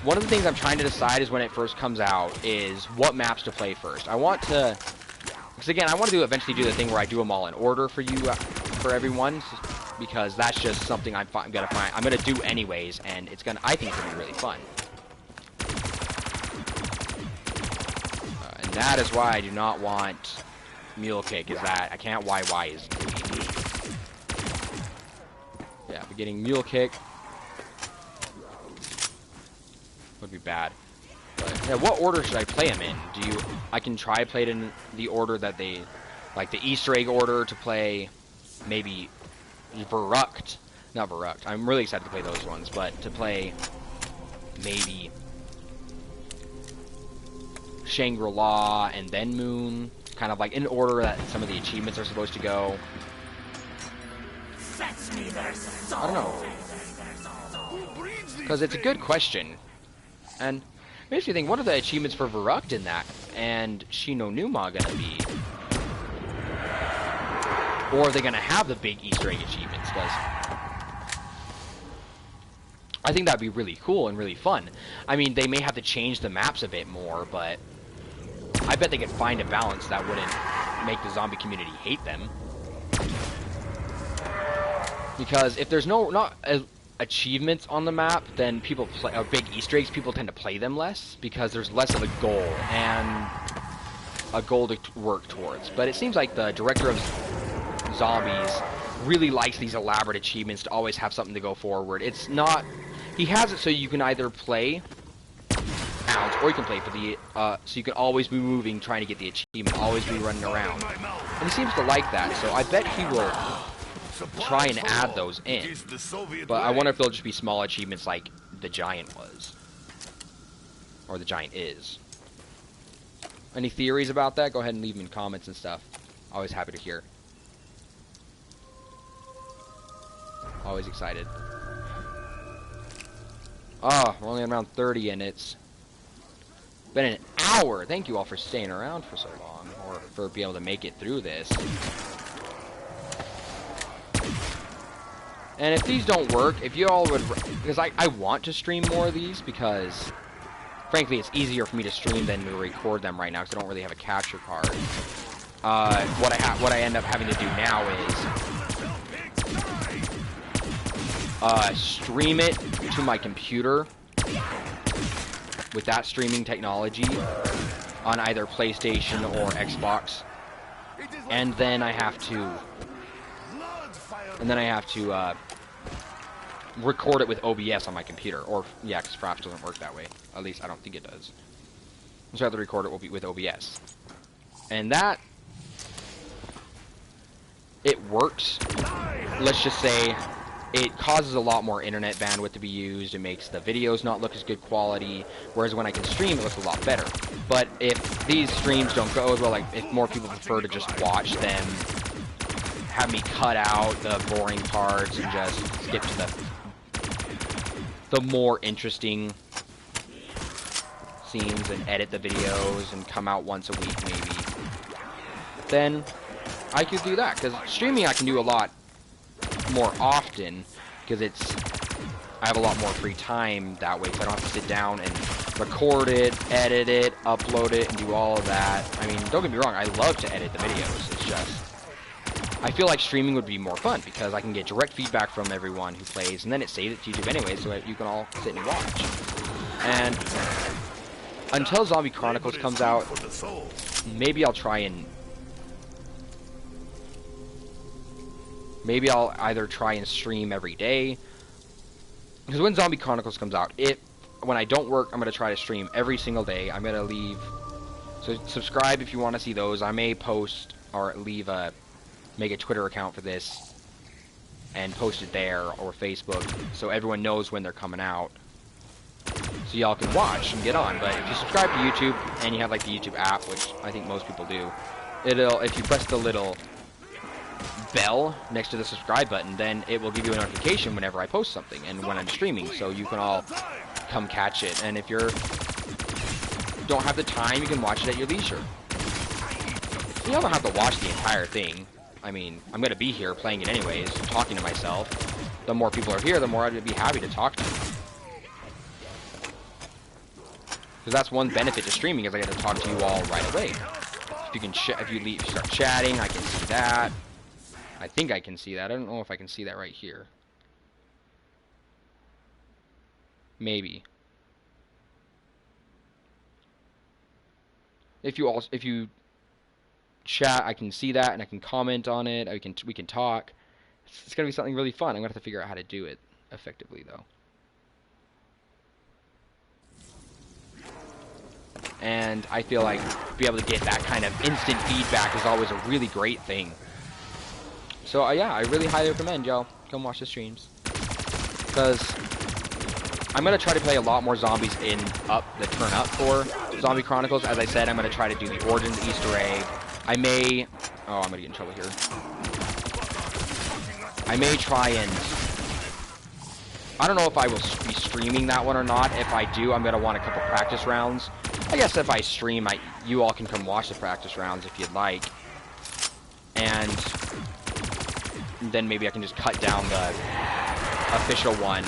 One of the things I'm trying to decide is when it first comes out is what maps to play first. I want to, because again, I want to eventually do the thing where I do them all in order for you, for everyone. because that's just something I'm gonna do anyways, and I think it's gonna be really fun. And that is why I do not want Mule Kick, is that I can't YY is green. Yeah, but getting Mule Kick would be bad. But yeah, what order should I play them in? I can try play it in the order that they, like the Easter egg order to play maybe Verrucht. Not Verrucht. I'm really excited to play those ones, but to play maybe Shangri-La and then Moon, kind of like in order that some of the achievements are supposed to go. I don't know. Because it's a good question. And it makes me think, what are the achievements for Verrucht in that? And Shino Numa gonna be? Or are they gonna have the big Easter egg achievements? Because I think that'd be really cool and really fun. I mean, they may have to change the maps a bit more, but I bet they could find a balance that wouldn't make the zombie community hate them. Because if there's not achievements on the map, then people play, or big Easter eggs, people tend to play them less, because there's less of a goal, and a goal to work towards. But it seems like the director of Zombies really likes these elaborate achievements to always have something to go forward. It's not... He has it so you can either play out, or you can play for the... so you can always be moving, trying to get the achievement, always be running around. And he seems to like that, so I bet he will try and add those in. But I wonder if they'll just be small achievements like the Giant was. Or the Giant is. Any theories about that? Go ahead and leave them in comments and stuff. Always happy to hear. Always excited. Oh, we're only on round 30 and it's been an hour. Thank you all for staying around for so long, or for being able to make it through this. And if these don't work, if you all would... Because I want to stream more of these, because frankly it's easier for me to stream than to record them right now, because I don't really have a capture card. What I end up having to do now is stream it to my computer with that streaming technology on either PlayStation or Xbox, and then I have to record it with OBS on my computer, or yeah, because Fraps doesn't work that way. At least I don't think it does. So I have to record it with OBS, and that it works. Let's just say it causes a lot more internet bandwidth to be used. It makes the videos not look as good quality, whereas when I can stream, it looks a lot better. But if these streams don't go as well, like if more people prefer to just watch them, have me cut out the boring parts and just skip to the more interesting scenes and edit the videos and come out once a week maybe, then I could do that. Because streaming I can do a lot more often, because I have a lot more free time that way, so I don't have to sit down and record it, edit it, upload it, and do all of that. I mean, don't get me wrong, I love to edit the videos. It's just I feel like streaming would be more fun, because I can get direct feedback from everyone who plays, and then it saves it to YouTube anyway, so that you can all sit and watch. And until Zombie Chronicles comes out, maybe I'll try and... Maybe I'll either try and stream every day, because when Zombie Chronicles comes out, when I don't work, I'm going to try to stream every single day. I'm going to leave... So subscribe if you want to see those. I may post or make a Twitter account for this and post it there, or Facebook, so everyone knows when they're coming out, so y'all can watch and get on. But if you subscribe to YouTube and you have like the YouTube app, which I think most people do, if you press the little bell next to the subscribe button, then it will give you a notification whenever I post something and when I'm streaming, so you can all come catch it. And if you don't have the time, you can watch it at your leisure. You don't have to watch the entire thing. I mean, I'm going to be here playing it anyways, talking to myself. The more people are here, the more I'd be happy to talk to you. Because that's one benefit to streaming, is I get to talk to you all right away. If you start chatting, I can see that. I think I can see that. I don't know if I can see that right here. Maybe. If you chat, I can see that and I can comment on it. We can talk. It's gonna be something really fun. I'm gonna have to figure out how to do it effectively though. And I feel like be able to get that kind of instant feedback is always a really great thing. So yeah, I really highly recommend y'all come watch the streams, because I'm gonna try to play a lot more zombies in the turn up for Zombie Chronicles. As I said, I'm gonna try to do the Origins Easter egg. I may, oh, I'm gonna get in trouble here. I may try and, I don't know if I will be streaming that one or not. If I do, I'm gonna want a couple practice rounds. I guess if I stream, you all can come watch the practice rounds if you'd like. And then maybe I can just cut down the official one,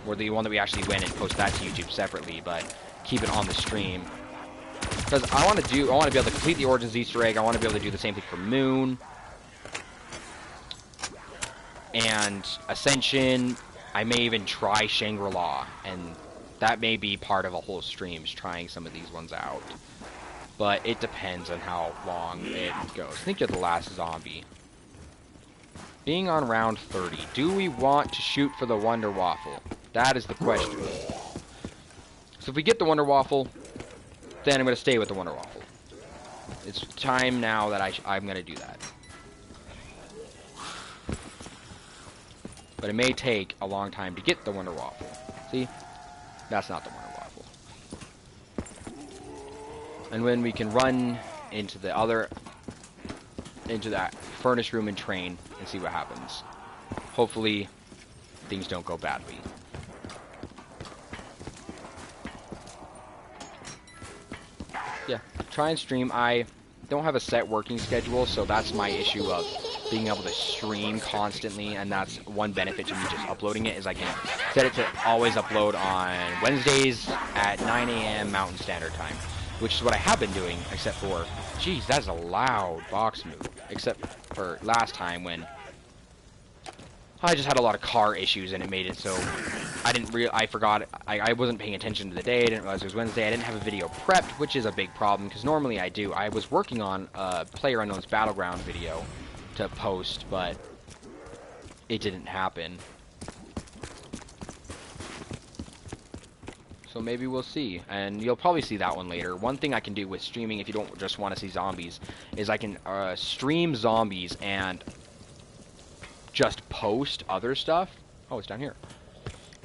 or the one that we actually win, and post that to YouTube separately, but keep it on the stream. Because I want to be able to complete the Origins Easter egg. I want to be able to do the same thing for Moon. And Ascension. I may even try Shangri-La, and that may be part of a whole stream, trying some of these ones out. But it depends on how long it goes. I think you're the last zombie. Being on round 30, do we want to shoot for the Wonder Waffle? That is the question. So if we get the Wonder Waffle, then I'm going to stay with the Wonder Waffle. It's time now that I'm going to do that. But it may take a long time to get the Wonder Waffle. See? That's not the Wonder Waffle. And when we can run into that furnace room and train and see what happens. Hopefully, things don't go badly. Yeah, try and stream. I don't have a set working schedule, so that's my issue of being able to stream constantly, and that's one benefit to me just uploading it, is I can set it to always upload on Wednesdays at 9 a.m. Mountain Standard Time, which is what I have been doing, except for, jeez, that's a loud box move, except for last time when I just had a lot of car issues and it made it so I forgot, I wasn't paying attention to the day, I didn't realize it was Wednesday, I didn't have a video prepped, which is a big problem, because normally I do. I was working on a PlayerUnknown's Battleground video to post, but it didn't happen. So maybe we'll see, and you'll probably see that one later. One thing I can do with streaming, if you don't just want to see zombies, is I can stream zombies and just post other stuff. Oh, it's down here.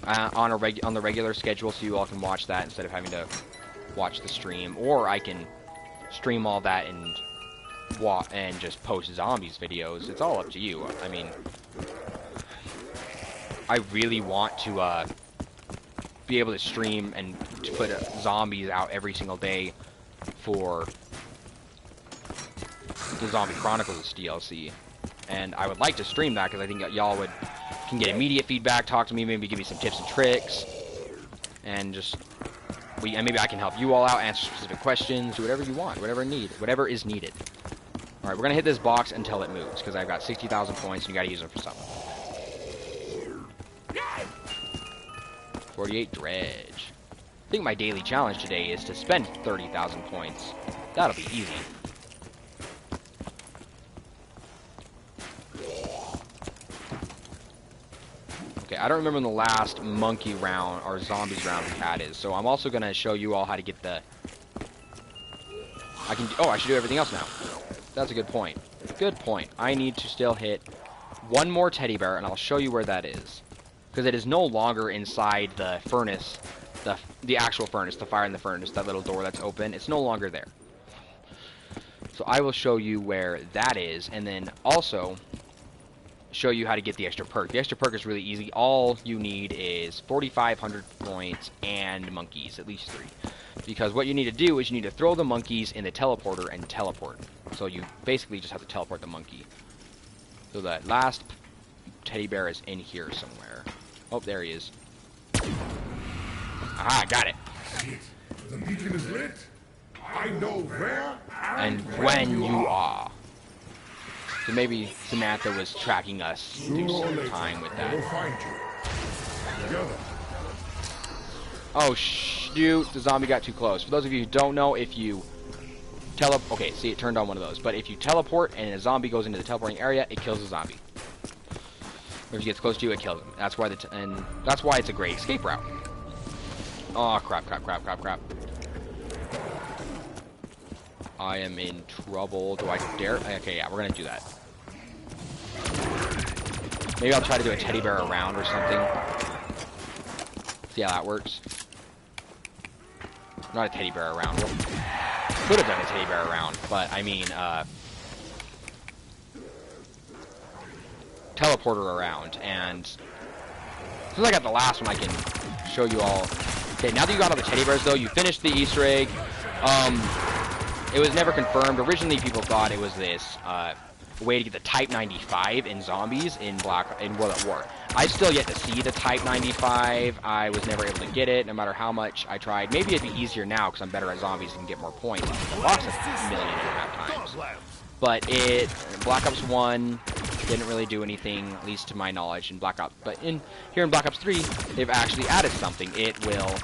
On the regular schedule, so you all can watch that instead of having to watch the stream. Or I can stream all that and just post zombies videos. It's all up to you. I mean, I really want to be able to stream and to put zombies out every single day for the Zombie Chronicles DLC. And I would like to stream that, because I think y'all can get immediate feedback, talk to me, maybe give me some tips and tricks, and and maybe I can help you all out, answer specific questions, do whatever you want, whatever is needed. All right, we're gonna hit this box until it moves, because I've got 60,000 points, and you gotta use them for something. 48 dredge. I think my daily challenge today is to spend 30,000 points. That'll be easy. Okay, I don't remember when the last monkey round or zombies round we had is, so I'm also gonna show you all how to get the. I should do everything else now. That's a good point. Good point. I need to still hit one more teddy bear, and I'll show you where that is, because it is no longer inside the furnace, the actual furnace, the fire in the furnace, that little door that's open. It's no longer there. So I will show you where that is, and then also show you how to get the extra perk. The extra perk is really easy. All you need is 4,500 points and monkeys, at least 3. Because what you need to do is you need to throw the monkeys in the teleporter and teleport. So you basically just have to teleport the monkey. So that last teddy bear is in here somewhere. Oh, there he is. Ah, got it. The beacon is lit. I know where and when you are. So maybe Samantha was tracking us through some time with that. We'll find you. Together. Oh shoot, the zombie got too close. For those of you who don't know, if you okay, see, it turned on one of those. But if you teleport and a zombie goes into the teleporting area, it kills the zombie. Or if he gets close to you, it kills him. That's why and that's why it's a great escape route. Oh crap, crap, crap, crap, crap. I am in trouble. Do I dare? Okay, yeah, we're gonna do that. Maybe I'll try to do a teddy bear around or something. See how that works. Not a teddy bear around. Could have done a teddy bear around, but I mean, teleporter around. And since I got the last one, I can show you all. Okay, now that you got all the teddy bears, though, you finished the Easter egg. It was never confirmed. Originally, people thought it was this way to get the Type 95 in zombies in World at War. I've still yet to see the Type 95. I was never able to get it, no matter how much I tried. Maybe it'd be easier now because I'm better at zombies and can get more points. I lost 1.5 million times. But Black Ops 1 didn't really do anything, at least to my knowledge, in Black Ops. But here in Black Ops 3, they've actually added something. It will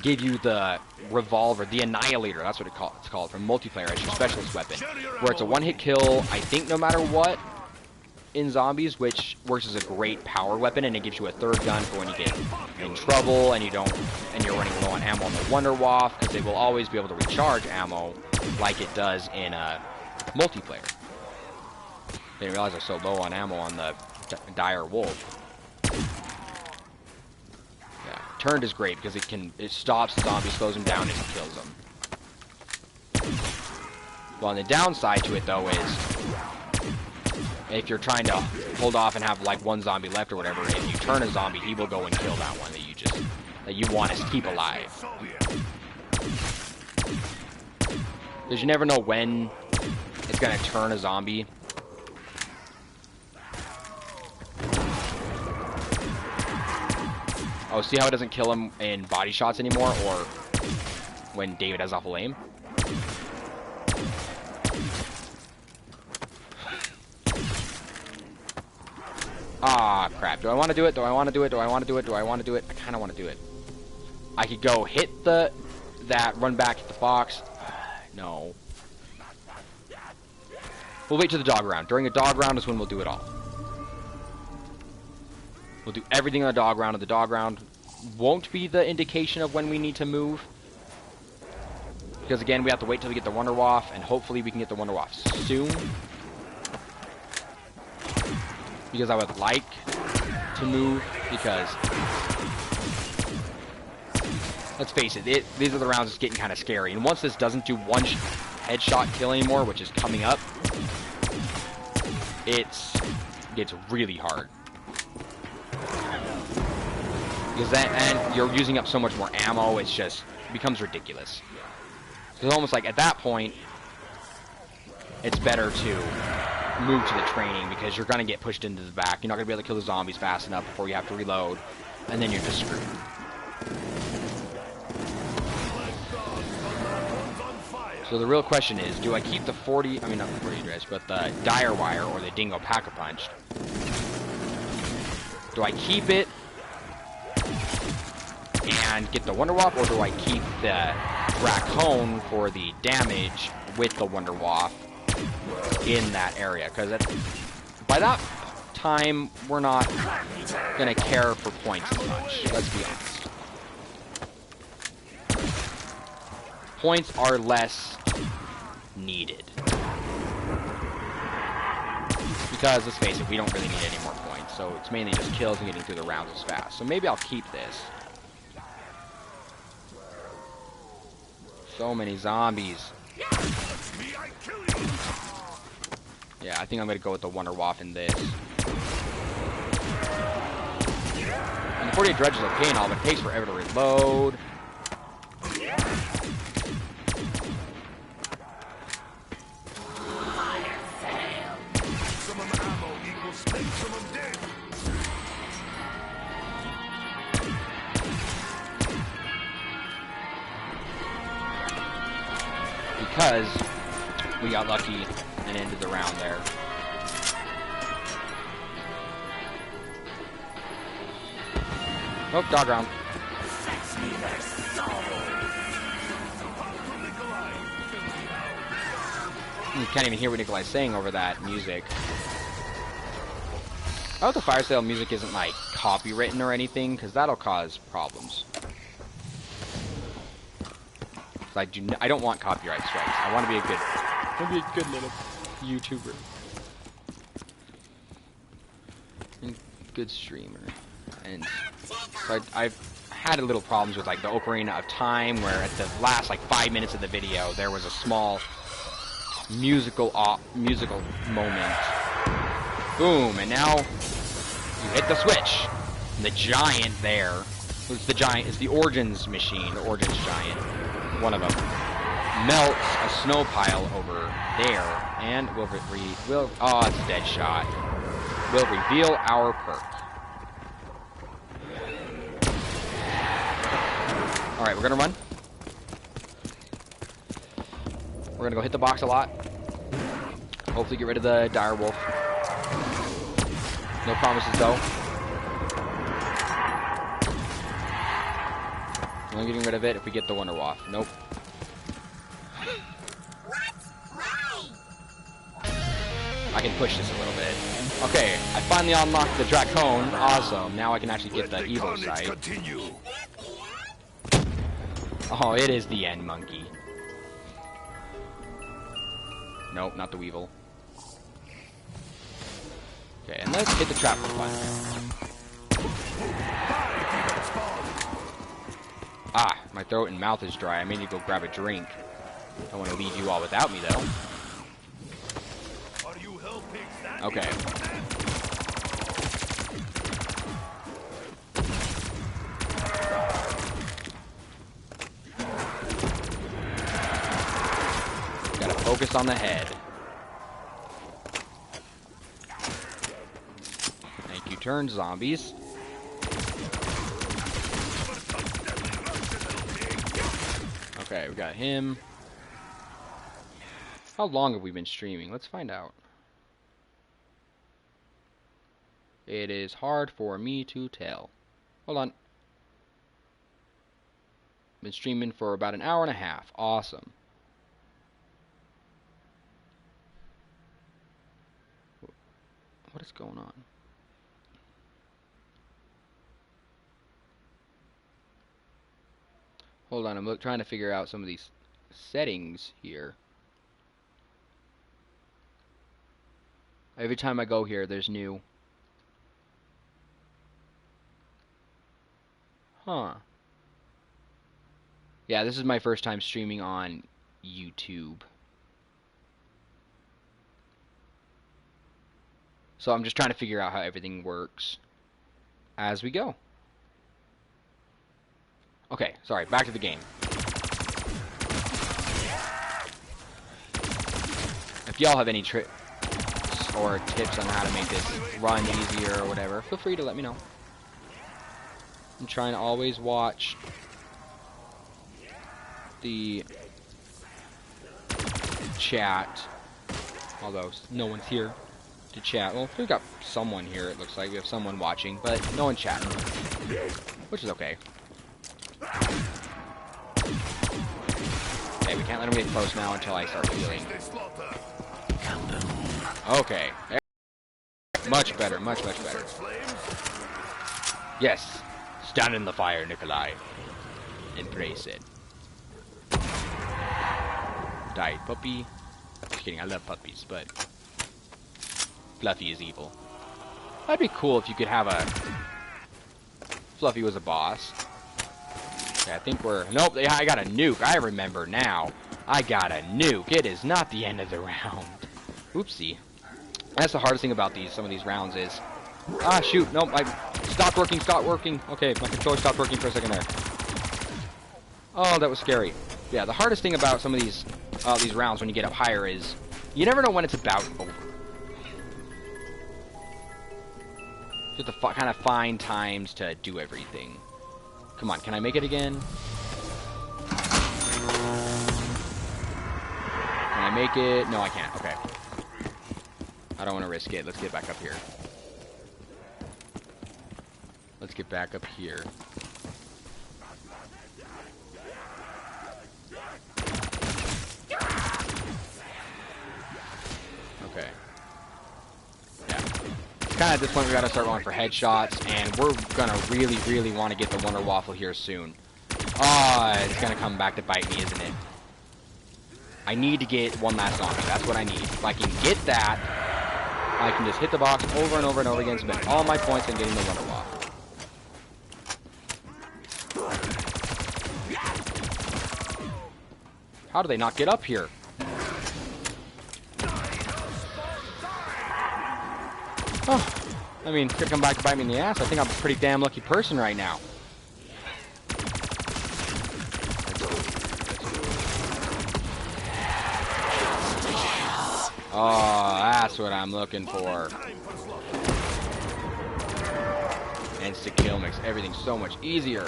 give you the revolver, the Annihilator, that's what it's called, from multiplayer as your specialist weapon, where it's a one-hit kill, I think no matter what, in zombies, which works as a great power weapon, and it gives you a third gun for when you get in trouble and you're running low on ammo on the Wunderwaffe, because they will always be able to recharge ammo like it does in multiplayer. They didn't realize I was so low on ammo on the Dire Wolf. Turned is great because it stops the zombie, slows him down, and it kills them. Well, and the downside to it though is if you're trying to hold off and have like one zombie left or whatever, if you turn a zombie, he will go and kill that one that you want to keep alive. Because you never know when it's gonna turn a zombie. Oh, see how it doesn't kill him in body shots anymore, or when David has awful aim? Ah, crap. Do I want to do it? Do I want to do it? Do I want to do it? Do I want to do it? I kind of want to do it. I could go hit that, run back, hit the box. No. We'll wait to the dog round. During a dog round is when we'll do it all. We'll do everything on the dog round, and the dog round won't be the indication of when we need to move. Because again, we have to wait till we get the Wunderwaffe, and hopefully we can get the Wunderwaffe soon. Because I would like to move, because let's face it, these are the rounds that's getting kind of scary. And once this doesn't do one headshot kill anymore, which is coming up, it gets really hard. Because and you're using up so much more ammo, it becomes ridiculous. It's almost like at that point, it's better to move to the training because you're going to get pushed into the back. You're not going to be able to kill the zombies fast enough before you have to reload, and then you're just screwed. So the real question is, do I keep the not the 40 address, but the Dire Wire or the Dingo Pack-a-Punch? Do I keep it and get the Wunderwaffe, or do I keep the Dracone for the damage with the Wunderwaffe in that area? Because by that time, we're not going to care for points as much. Let's be honest. Points are less needed. Because, let's face it, we don't really need any more points. So it's mainly just kills and getting through the rounds as fast. So maybe I'll keep this. So many zombies. Yeah, I think I'm going to go with the Wunderwaffe in this. And the 48 Dredge is okay and all, but it takes forever to reload. Because we got lucky and ended the round there. Nope, dog round. You can't even hear what Nikolai's saying over that music. I hope the fire sale music isn't like copywritten or anything, because that'll cause problems. I don't want copyright strikes. I want to be a good little YouTuber. And good streamer. And so I've had a little problems with like the Ocarina of Time, where at the last like 5 minutes of the video there was a small musical moment. Boom, and now you hit the switch. And the giant there, it's the Origins machine, the Origins giant. One of them melts a snow pile over there, and oh, it's a dead shot. Will reveal our perk. All right, we're gonna run. We're gonna go hit the box a lot. Hopefully, get rid of the dire wolf. No promises though. Only getting rid of it if we get the Wonder Waff. Nope. I can push this a little bit. Okay, I finally unlocked the Dracone. Awesome. Now I can actually get the evil side. Oh, it is the end, monkey. Nope, not the Weevil. Okay, and let's hit the trap for fun. Ah, my throat and mouth is dry. I may need to go grab a drink. Don't want to leave you all without me, though. Okay. Gotta focus on the head. Thank you, turn zombies. Okay, we got him. How long have we been streaming? Let's find out. It is hard for me to tell. Hold on. Been streaming for about an hour and a half. Awesome. What is going on? Hold on, I'm trying to figure out some of these settings here. Every time I go here, there's new. Huh. Yeah, this is my first time streaming on YouTube. So I'm just trying to figure out how everything works as we go. Okay, sorry, back to the game. If y'all have any tricks or tips on how to make this run easier or whatever, feel free to let me know. I'm trying to always watch the chat, although no one's here to chat. Well, we've got someone here, it looks like. We have someone watching, but no one chatting, which is okay. Okay, we can't let him get close now until I start healing. Okay. Much better, much better. Yes. Stand in the fire, Nikolai. Embrace it. Died puppy. Just kidding, I love puppies, but Fluffy is evil. That'd be cool if you could have a Fluffy was a boss. Okay, I think we're... Nope, I got a nuke. I remember now. I got a nuke. It is not the end of the round. Oopsie. That's the hardest thing about some of these rounds is... Ah, shoot. Nope, I... Stopped working. Okay, my controller stopped working for a second there. Oh, that was scary. Yeah, the hardest thing about some of these rounds when you get up higher is... You never know when it's about over. Just to kind of find times to do everything. Come on, can I make it again? Can I make it? No, I can't. Okay. I don't want to risk it. Let's get back up here. Let's get back up here. Okay. Yeah. Kind of at this point we gotta start going for headshots, and we're gonna really want to get the Wonder Waffle here soon. Ah, it's gonna come back to bite me, isn't it? I need to get one last zombie. That's what I need. If I can get that, I can just hit the box over and over and over again, spend all my points on getting the Wonder Waffle. How do they not get up here? Oh, I mean, could come back to bite me in the ass. I think I'm a pretty damn lucky person right now. Oh, that's what I'm looking for. Instant kill makes everything so much easier.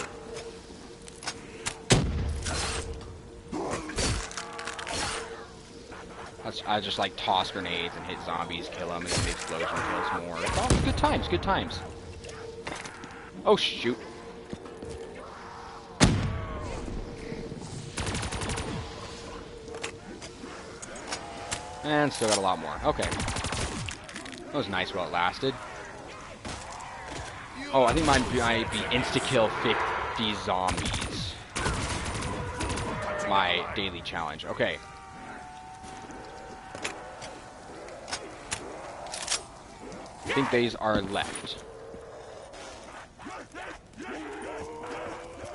I just like toss grenades and hit zombies, kill them, and then the explosion kills more. Oh, good times, good times. Oh, shoot. And still got a lot more. Okay. That was nice while it lasted. Oh, I think mine might be insta-kill 50 zombies. My daily challenge. Okay. I think these are left.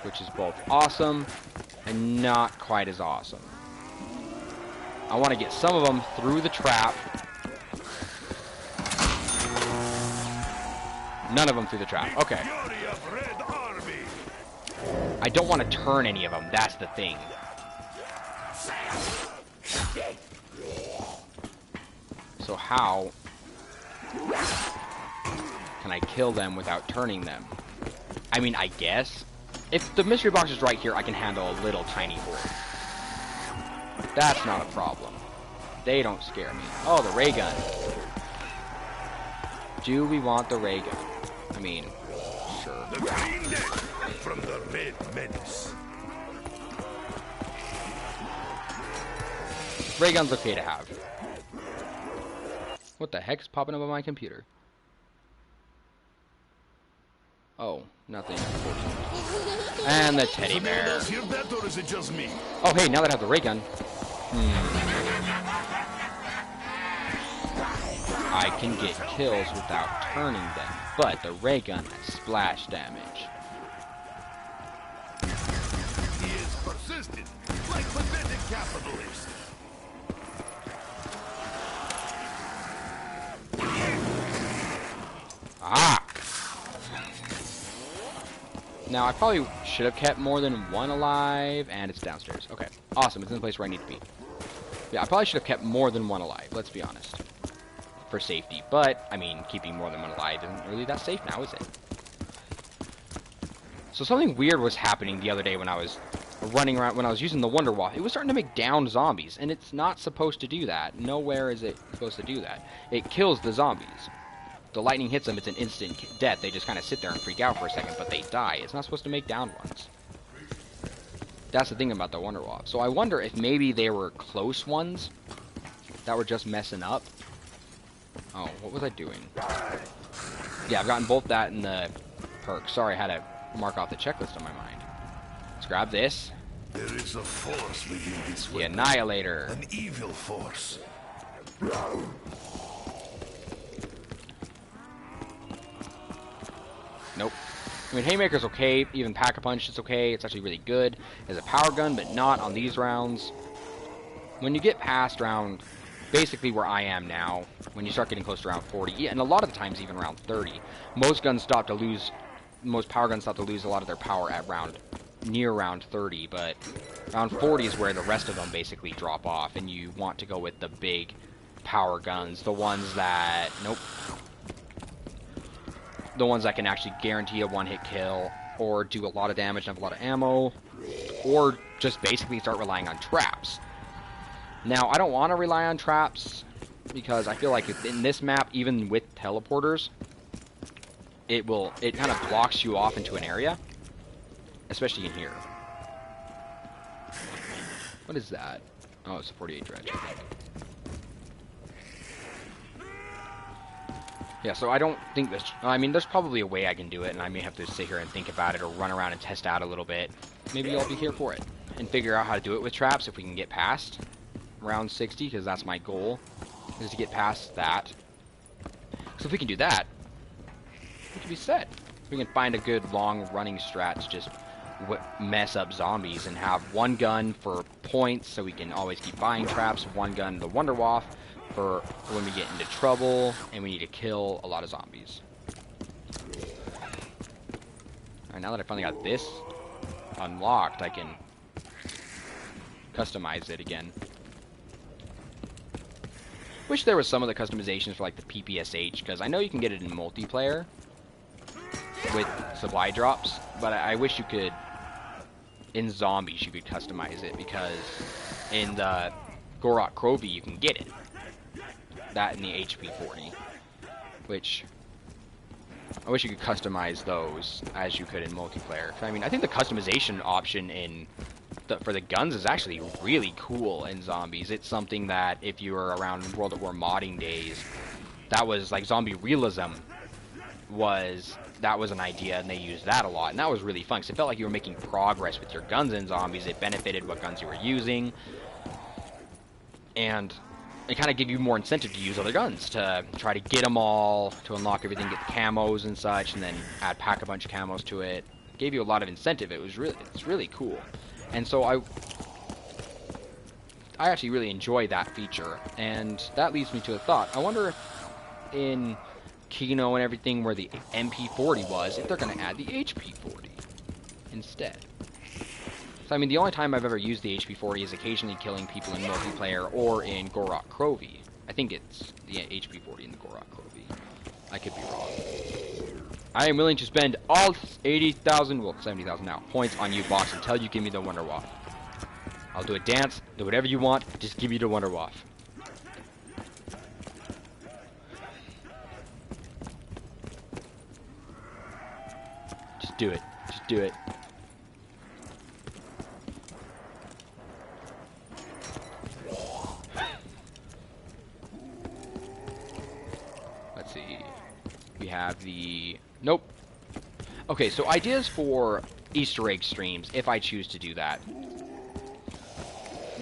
Which is both awesome and not quite as awesome. I want to get some of them through the trap. None of them through the trap. Okay. I don't want to turn any of them. That's the thing. So how can I kill them without turning them? I mean, I guess. If the mystery box is right here, I can handle a little tiny horde. That's not a problem. They don't scare me. Oh, the ray gun. Do we want the ray gun? I mean, sure. The green deck from the Red Menace. Ray gun's okay to have. What the heck's popping up on my computer? Oh, nothing. And the teddy bear. Hear that, or is it just me? Oh, hey, now that I have the ray gun. I can get kills without turning them, but the ray gun has splash damage. He is persistent, like pathetic capitalist. Ah! Now, I probably should have kept more than one alive, and it's downstairs. Okay, awesome. It's in the place where I need to be. Yeah, I probably should have kept more than one alive, let's be honest. For safety. But, I mean, keeping more than one alive isn't really that safe now, is it? So something weird was happening the other day when I was running around, when I was using the Wonder Waffle. It was starting to make down zombies, and it's not supposed to do that. Nowhere is it supposed to do that. It kills the zombies. The lightning hits them, it's an instant death. They just kind of sit there and freak out for a second, but they die. It's not supposed to make down ones. That's the thing about the Wonder Waffle. So I wonder if maybe they were close ones that were just messing up. Oh, what was I doing? Yeah, I've gotten both that and the perk. Sorry, I had to mark off the checklist on my mind. Let's grab this. There is a force within this The weapon. Annihilator. An evil force. Nope. I mean, Haymaker's okay. Even Pack-a-Punch is okay. It's actually really good as a power gun, but not on these rounds. When you get past round, basically where I am now, when you start getting close to round 40, and a lot of the times even around 30, most power guns stop to lose a lot of their power at near round 30, but round 40 is where the rest of them basically drop off, and you want to go with the big power guns, the ones that, the ones that can actually guarantee a one-hit kill, or do a lot of damage and have a lot of ammo, or just basically start relying on traps. Now, I don't want to rely on traps, because I feel like in this map, even with teleporters, it kind of blocks you off into an area, especially in here. What is that? Oh, it's a 48 dredge, I think. Yeah, so I don't think this... I mean, there's probably a way I can do it, and I may have to sit here and think about it, or run around and test out a little bit. Maybe I'll be here for it, and figure out how to do it with traps if we can get past round 60, because that's my goal, is to get past that. So if we can do that, we can be set. We can find a good long-running strat to just mess up zombies, and have one gun for points, so we can always keep buying traps, one gun, the Wonder Waff, for when we get into trouble and we need to kill a lot of zombies. Alright, now that I finally got this unlocked, I can customize it again. Wish there was some of the customizations for like the PPSH, because I know you can get it in multiplayer with supply drops, but I wish you could, in zombies, you could customize it, because in the Gorok Krovi you can get it. That and the HP 40, which I wish you could customize those as you could in multiplayer. I mean, I think the customization option for the guns is actually really cool in zombies. It's something that if you were around World at War modding days, that was like zombie realism that was an idea, and they used that a lot, and that was really fun because it felt like you were making progress with your guns in zombies. It benefited what guns you were using, and it kind of gave you more incentive to use other guns, to try to get them all, to unlock everything, get the camos and such, and then pack a bunch of camos to it. It gave you a lot of incentive. It's really cool. And so I actually really enjoy that feature, and that leads me to a thought. I wonder if in Kino and everything where the MP40 was, if they're going to add the HP40 instead. So, I mean, the only time I've ever used the HP40 is occasionally killing people in multiplayer or in Gorok Krovi. I think it's the HP40 in the Gorok Krovi. I could be wrong. I am willing to spend all 80,000, well, 70,000 now, points on you, box, until you give me the Wonder Waff. I'll do a dance, do whatever you want, just give me the Wonder Waff. Just do it. Just do it. Let's see. We have the... Nope. Okay, so ideas for Easter egg streams, if I choose to do that.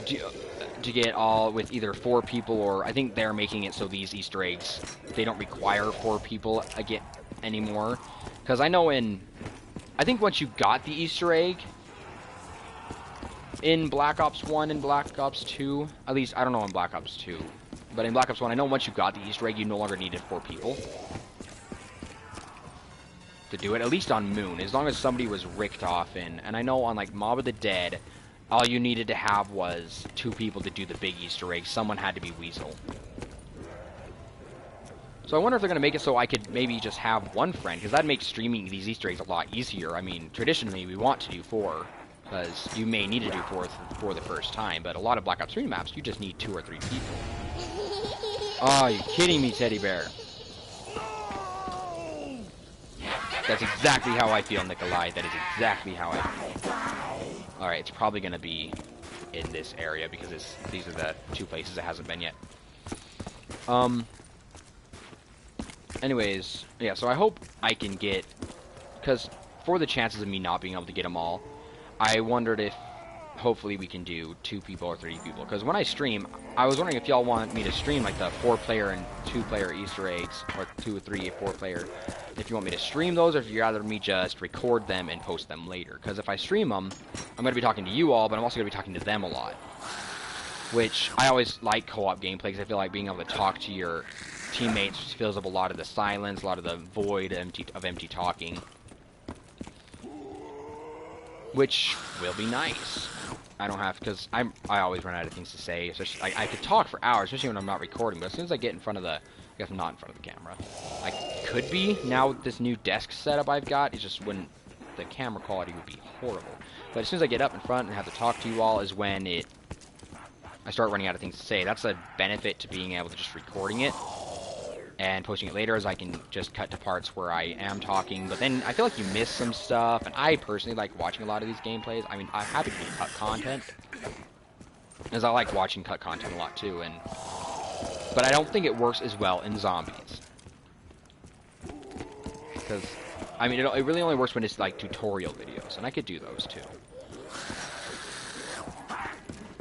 To get all with either 4 people, or I think they're making it so these Easter eggs, they don't require 4 people again anymore. Because I know I think once you got the Easter egg in Black Ops 1 and Black Ops 2, at least I don't know in Black Ops 2, but in Black Ops 1 I know once you got the Easter egg you no longer needed 4 people to do it, at least on Moon, as long as somebody was ricked off in. And I know on like Mob of the Dead, all you needed to have was 2 people to do the big Easter egg. Someone had to be Weasel. So I wonder if they're going to make it so I could maybe just have 1 friend, because that'd make streaming these Easter eggs a lot easier. I mean, traditionally we want to do 4, because you may need to do 4 for the first time, but a lot of Black Ops 3 maps, you just need 2 or 3 people. Oh, you're kidding me, Teddy Bear. That's exactly how I feel, Nikolai. That is exactly how I feel. Alright, it's probably going to be in this area, because these are the 2 places it hasn't been yet. Anyways, yeah, so I hope I can get... Because for the chances of me not being able to get them all, I wondered if hopefully we can do 2 people or 3 people. Because when I stream, I was wondering if y'all want me to stream like the 4-player and 2-player Easter eggs, or 2 or 3 or 4-player. If you want me to stream those, or if you'd rather me just record them and post them later. Because if I stream them, I'm going to be talking to you all, but I'm also going to be talking to them a lot. Which, I always like co-op gameplay, because I feel like being able to talk to your teammates fills up a lot of the silence, a lot of the void of empty talking. Which will be nice. I don't have, because I always run out of things to say. Especially, I could talk for hours, especially when I'm not recording, but as soon as I get in front of the... I guess I'm not in front of the camera. I could be, now with this new desk setup I've got, it just wouldn't... The camera quality would be horrible. But as soon as I get up in front and have to talk to you all is when I start running out of things to say. That's a benefit to being able to just recording it. and posting it later, as I can just cut to parts where I am talking. But then I feel like you miss some stuff, and I personally like watching a lot of these gameplays. I mean, I'm happy to cut content, as I like watching cut content a lot too. But I don't think it works as well in zombies, because I mean, it really only works when it's like tutorial videos, and I could do those too.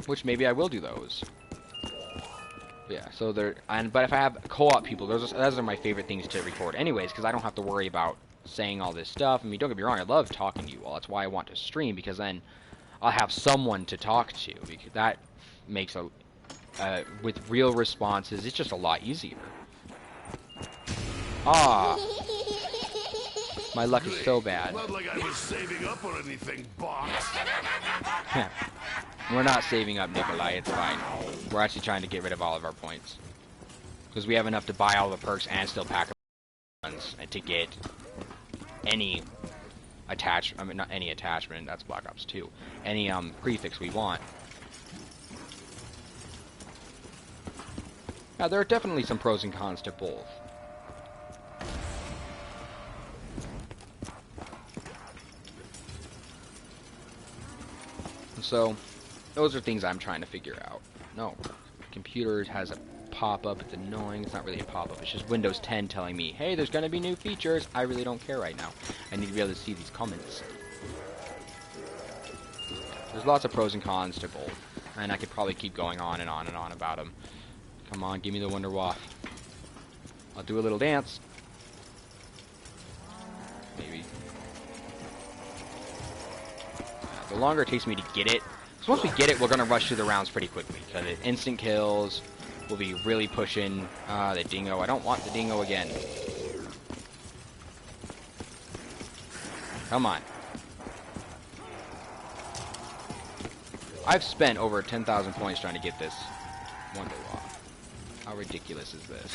Which maybe I will do those. Yeah, so but if I have co-op people, those are my favorite things to record anyways, because I don't have to worry about saying all this stuff. I mean, don't get me wrong, I love talking to you all. That's why I want to stream, because then I'll have someone to talk to, because that makes with real responses, it's just a lot easier. Ah, my luck is so bad. Not like I was saving up or anything, boss. We're not saving up, Nikolai, it's fine. We're actually trying to get rid of all of our points. Because we have enough to buy all the perks and still pack guns, and to get any attachment, I mean, not any attachment, that's Black Ops 2. Any prefix we want. Now, there are definitely some pros and cons to both. And so, those are things I'm trying to figure out. No, computer has a pop-up. It's annoying. It's not really a pop-up. It's just Windows 10 telling me, hey, there's going to be new features. I really don't care right now. I need to be able to see these comments. There's lots of pros and cons to both. And I could probably keep going on and on and on about them. Come on, give me the Wonder Waff. I'll do a little dance. Maybe. The longer it takes me to get it, so once we get it, we're going to rush through the rounds pretty quickly, because it's instant kills. We'll be really pushing the dingo. I don't want the dingo again. Come on. I've spent over 10,000 points trying to get this Wonder Waff. How ridiculous is this?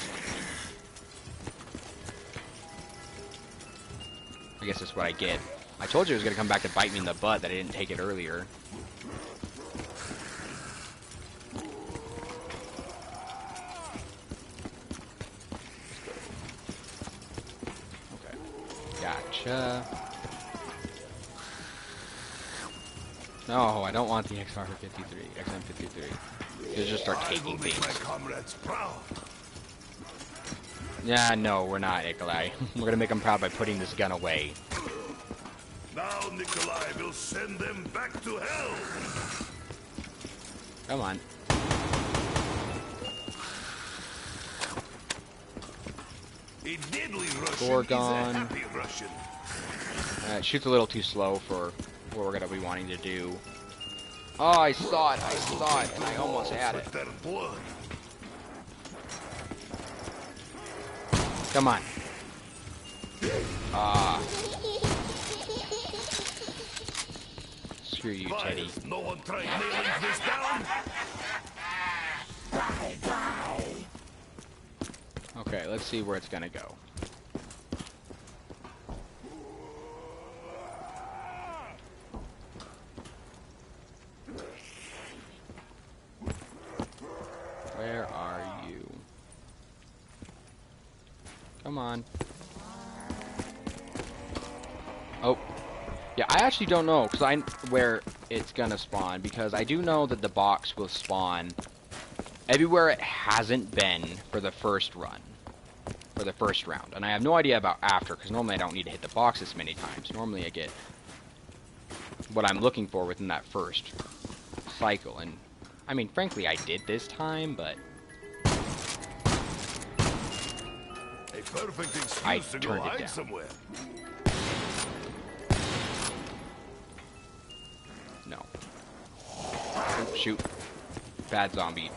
I guess that's what I get. I told you it was going to come back to bite me in the butt that I didn't take it earlier. Okay. Gotcha. No, I don't want the XM53. You'll just start taking things. My comrades proud. Yeah, no, we're not, Nikolai. We're going to make them proud by putting this gun away. Now Nikolai will send them back to hell. Come on. A deadly Russian Gorgon. is a happy Russian. It shoots a little too slow for what we're going to be wanting to do. Oh, I saw it, and I almost had it. Their blood. Come on. Screw you, Teddy. No one tried nailing this down. Okay, let's see where it's gonna go. Where are you? Come on. Oh. Yeah, I actually don't know where it's gonna spawn, because I do know that the box will spawn everywhere it hasn't been for the first run, for the first round. And I have no idea about after, because normally I don't need to hit the box this many times. Normally I get what I'm looking for within that first cycle. And, I mean, frankly, I did this time, but A perfect excuse I to go turned it hide down. somewhere. no. Oh, shoot. Bad zombie.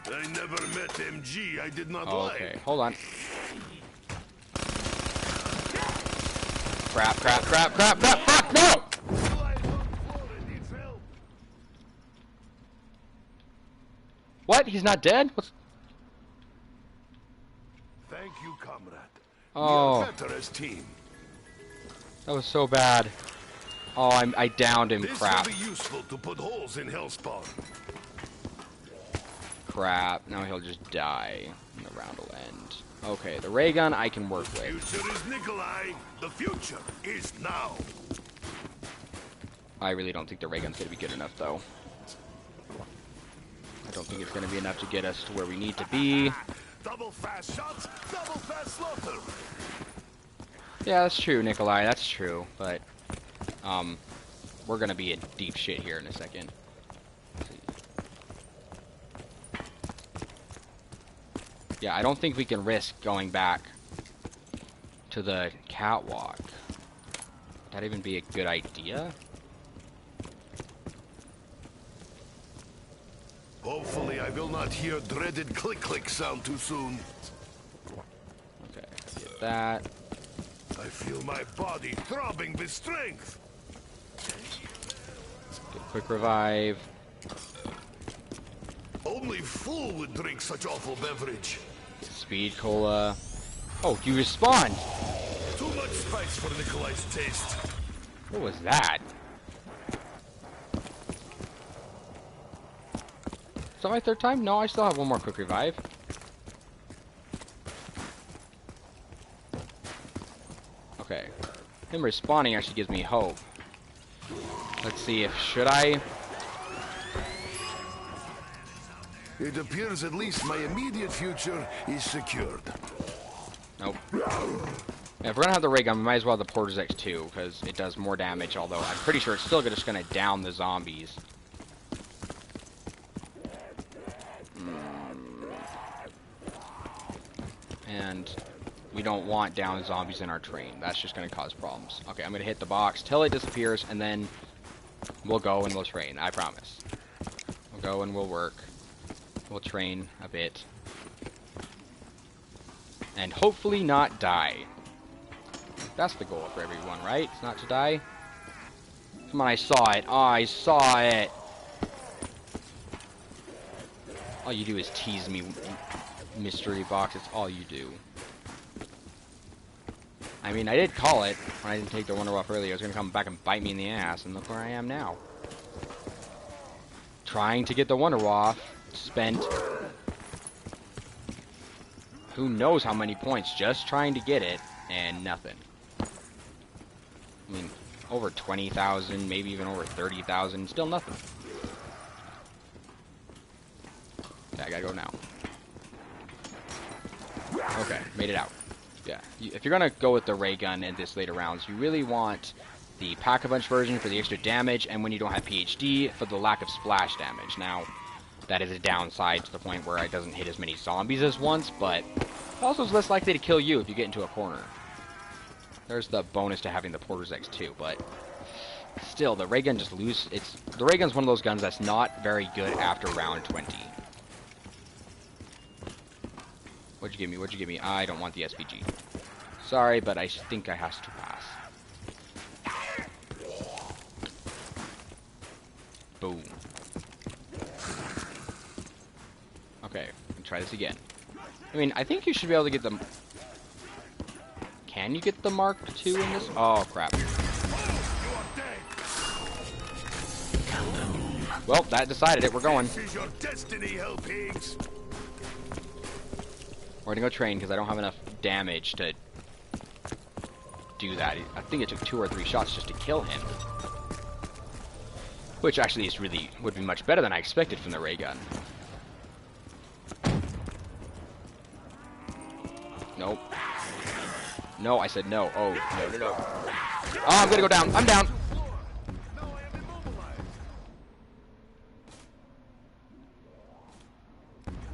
I never met MG I did not Okay, like. hold on. Crap, crap, crap, crap, crap, fuck, no! What? He's not dead? What's... Thank you, comrade. Oh. We are better as team. That was so bad. Oh, I downed him, This crap. will be useful to put holes in Hellspawn. crap. Now he'll just die, and the round will end. Okay, the ray gun I can work with. Future is Nikolai. The future is now. I really don't think the ray gun's gonna be good enough, though. I don't think it's gonna be enough to get us to where we need to be. Double fast shots, double fast slaughter. Yeah, that's true, Nikolai. That's true, but we're gonna be in deep shit here in a second. Yeah, I don't think we can risk going back to the catwalk. Would that even be a good idea? Hopefully I will not hear dreaded click-click sound too soon. Okay, get that. I feel my body throbbing with strength. Get quick revive. Only fool would drink such awful beverage. Get speed cola. Oh, you respawn! Too much spice for Nikolai's taste. What was that? Is that my third time? No, I still have one more quick revive. Okay. Him respawning actually gives me hope. Let's see if... should I... It appears at least my immediate future is secured. Nope. Yeah, if we're gonna have the ray gun, we might as well have the Porter's X2, because it does more damage, although I'm pretty sure it's still just gonna down the zombies. And we don't want down zombies in our train. That's just gonna cause problems. Okay, I'm gonna hit the box till it disappears, and then we'll go and we'll train, I promise. We'll go and we'll work. We'll train a bit. And hopefully not die. That's the goal for everyone, right? It's not to die? Come on, I saw it. Oh, I saw it. All you do is tease me, mystery box. It's all you do. I mean, I did call it when I didn't take the Wonder off earlier. It was going to come back and bite me in the ass, and look where I am now. Trying to get the Wonder off. Spent who knows how many points just trying to get it, and nothing. I mean, over 20,000, maybe even over 30,000, still nothing. Okay, I gotta go now. Okay, made it out. Yeah, if you're gonna go with the ray gun in this later rounds, you really want the Pack-a-Punch version for the extra damage, and when you don't have PhD, for the lack of splash damage. Now, that is a downside to the point where it doesn't hit as many zombies as once, but also is less likely to kill you if you get into a corner. There's the bonus to having the Porter's X2, but still, the ray gun just the ray gun's one of those guns that's not very good after round 20. What'd you give me? What'd you give me? I don't want the SPG. Sorry, but I think I have to pass. Boom. Okay, try this again. I mean, I think you should be able to get them. Can you get the Mark II in this? Oh, crap. Well, that decided it. We're going. This is your destiny, hell pigs. We're gonna go train because I don't have enough damage to do that. I think it took 2 or 3 shots just to kill him. Which actually is really would be much better than I expected from the ray gun. Nope. No, I said no. Oh, no. Oh, I'm gonna go down. I'm down.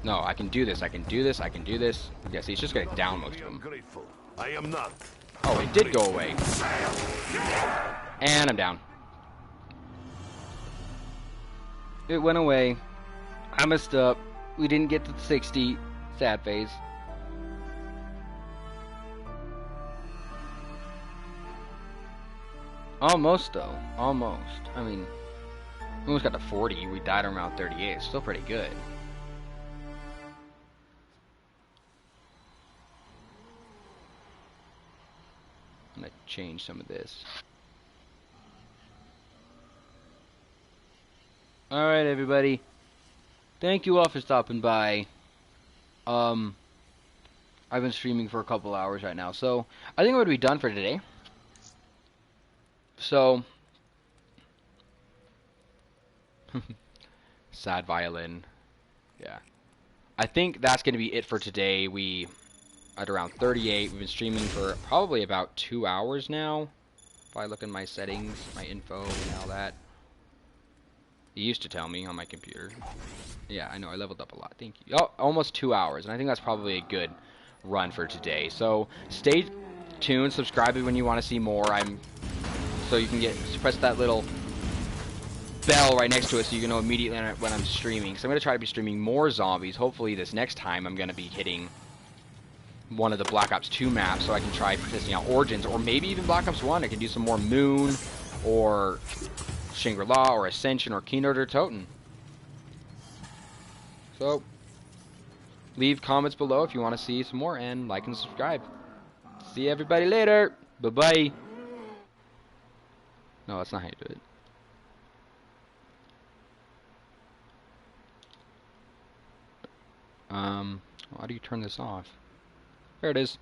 No, I can do this. I can do this. I can do this. Yeah, see, it's just gonna down most of them. I am not. Oh, it did go away. And I'm down. It went away. I messed up. We didn't get to the 60. Sad phase. Almost, though. Almost. I mean, we almost got to 40. We died around 38. It's still pretty good. I'm going to change some of this. Alright, everybody. Thank you all for stopping by. I've been streaming for a couple hours right now, so I think I'm going to be done for today. So, sad violin. Yeah. I think that's going to be it for today. We, at around 38, we've been streaming for probably about 2 hours now. If I look in my settings, my info, and all that. It used to tell me on my computer. Yeah, I know, I leveled up a lot. Thank you. Oh, almost 2 hours, and I think that's probably a good run for today. So, stay tuned, subscribe when you want to see more. So you can press that little bell right next to it so you can know immediately when I'm streaming. So I'm going to try to be streaming more zombies. Hopefully this next time I'm going to be hitting one of the Black Ops 2 maps so I can try testing out Origins, or maybe even Black Ops 1. I can do some more Moon, or Shangri-La, or Ascension, or Keynote, or Toten. So, leave comments below if you want to see some more, and like and subscribe. See everybody later. Bye-bye. No, that's not how you do it. How do you turn this off? There it is.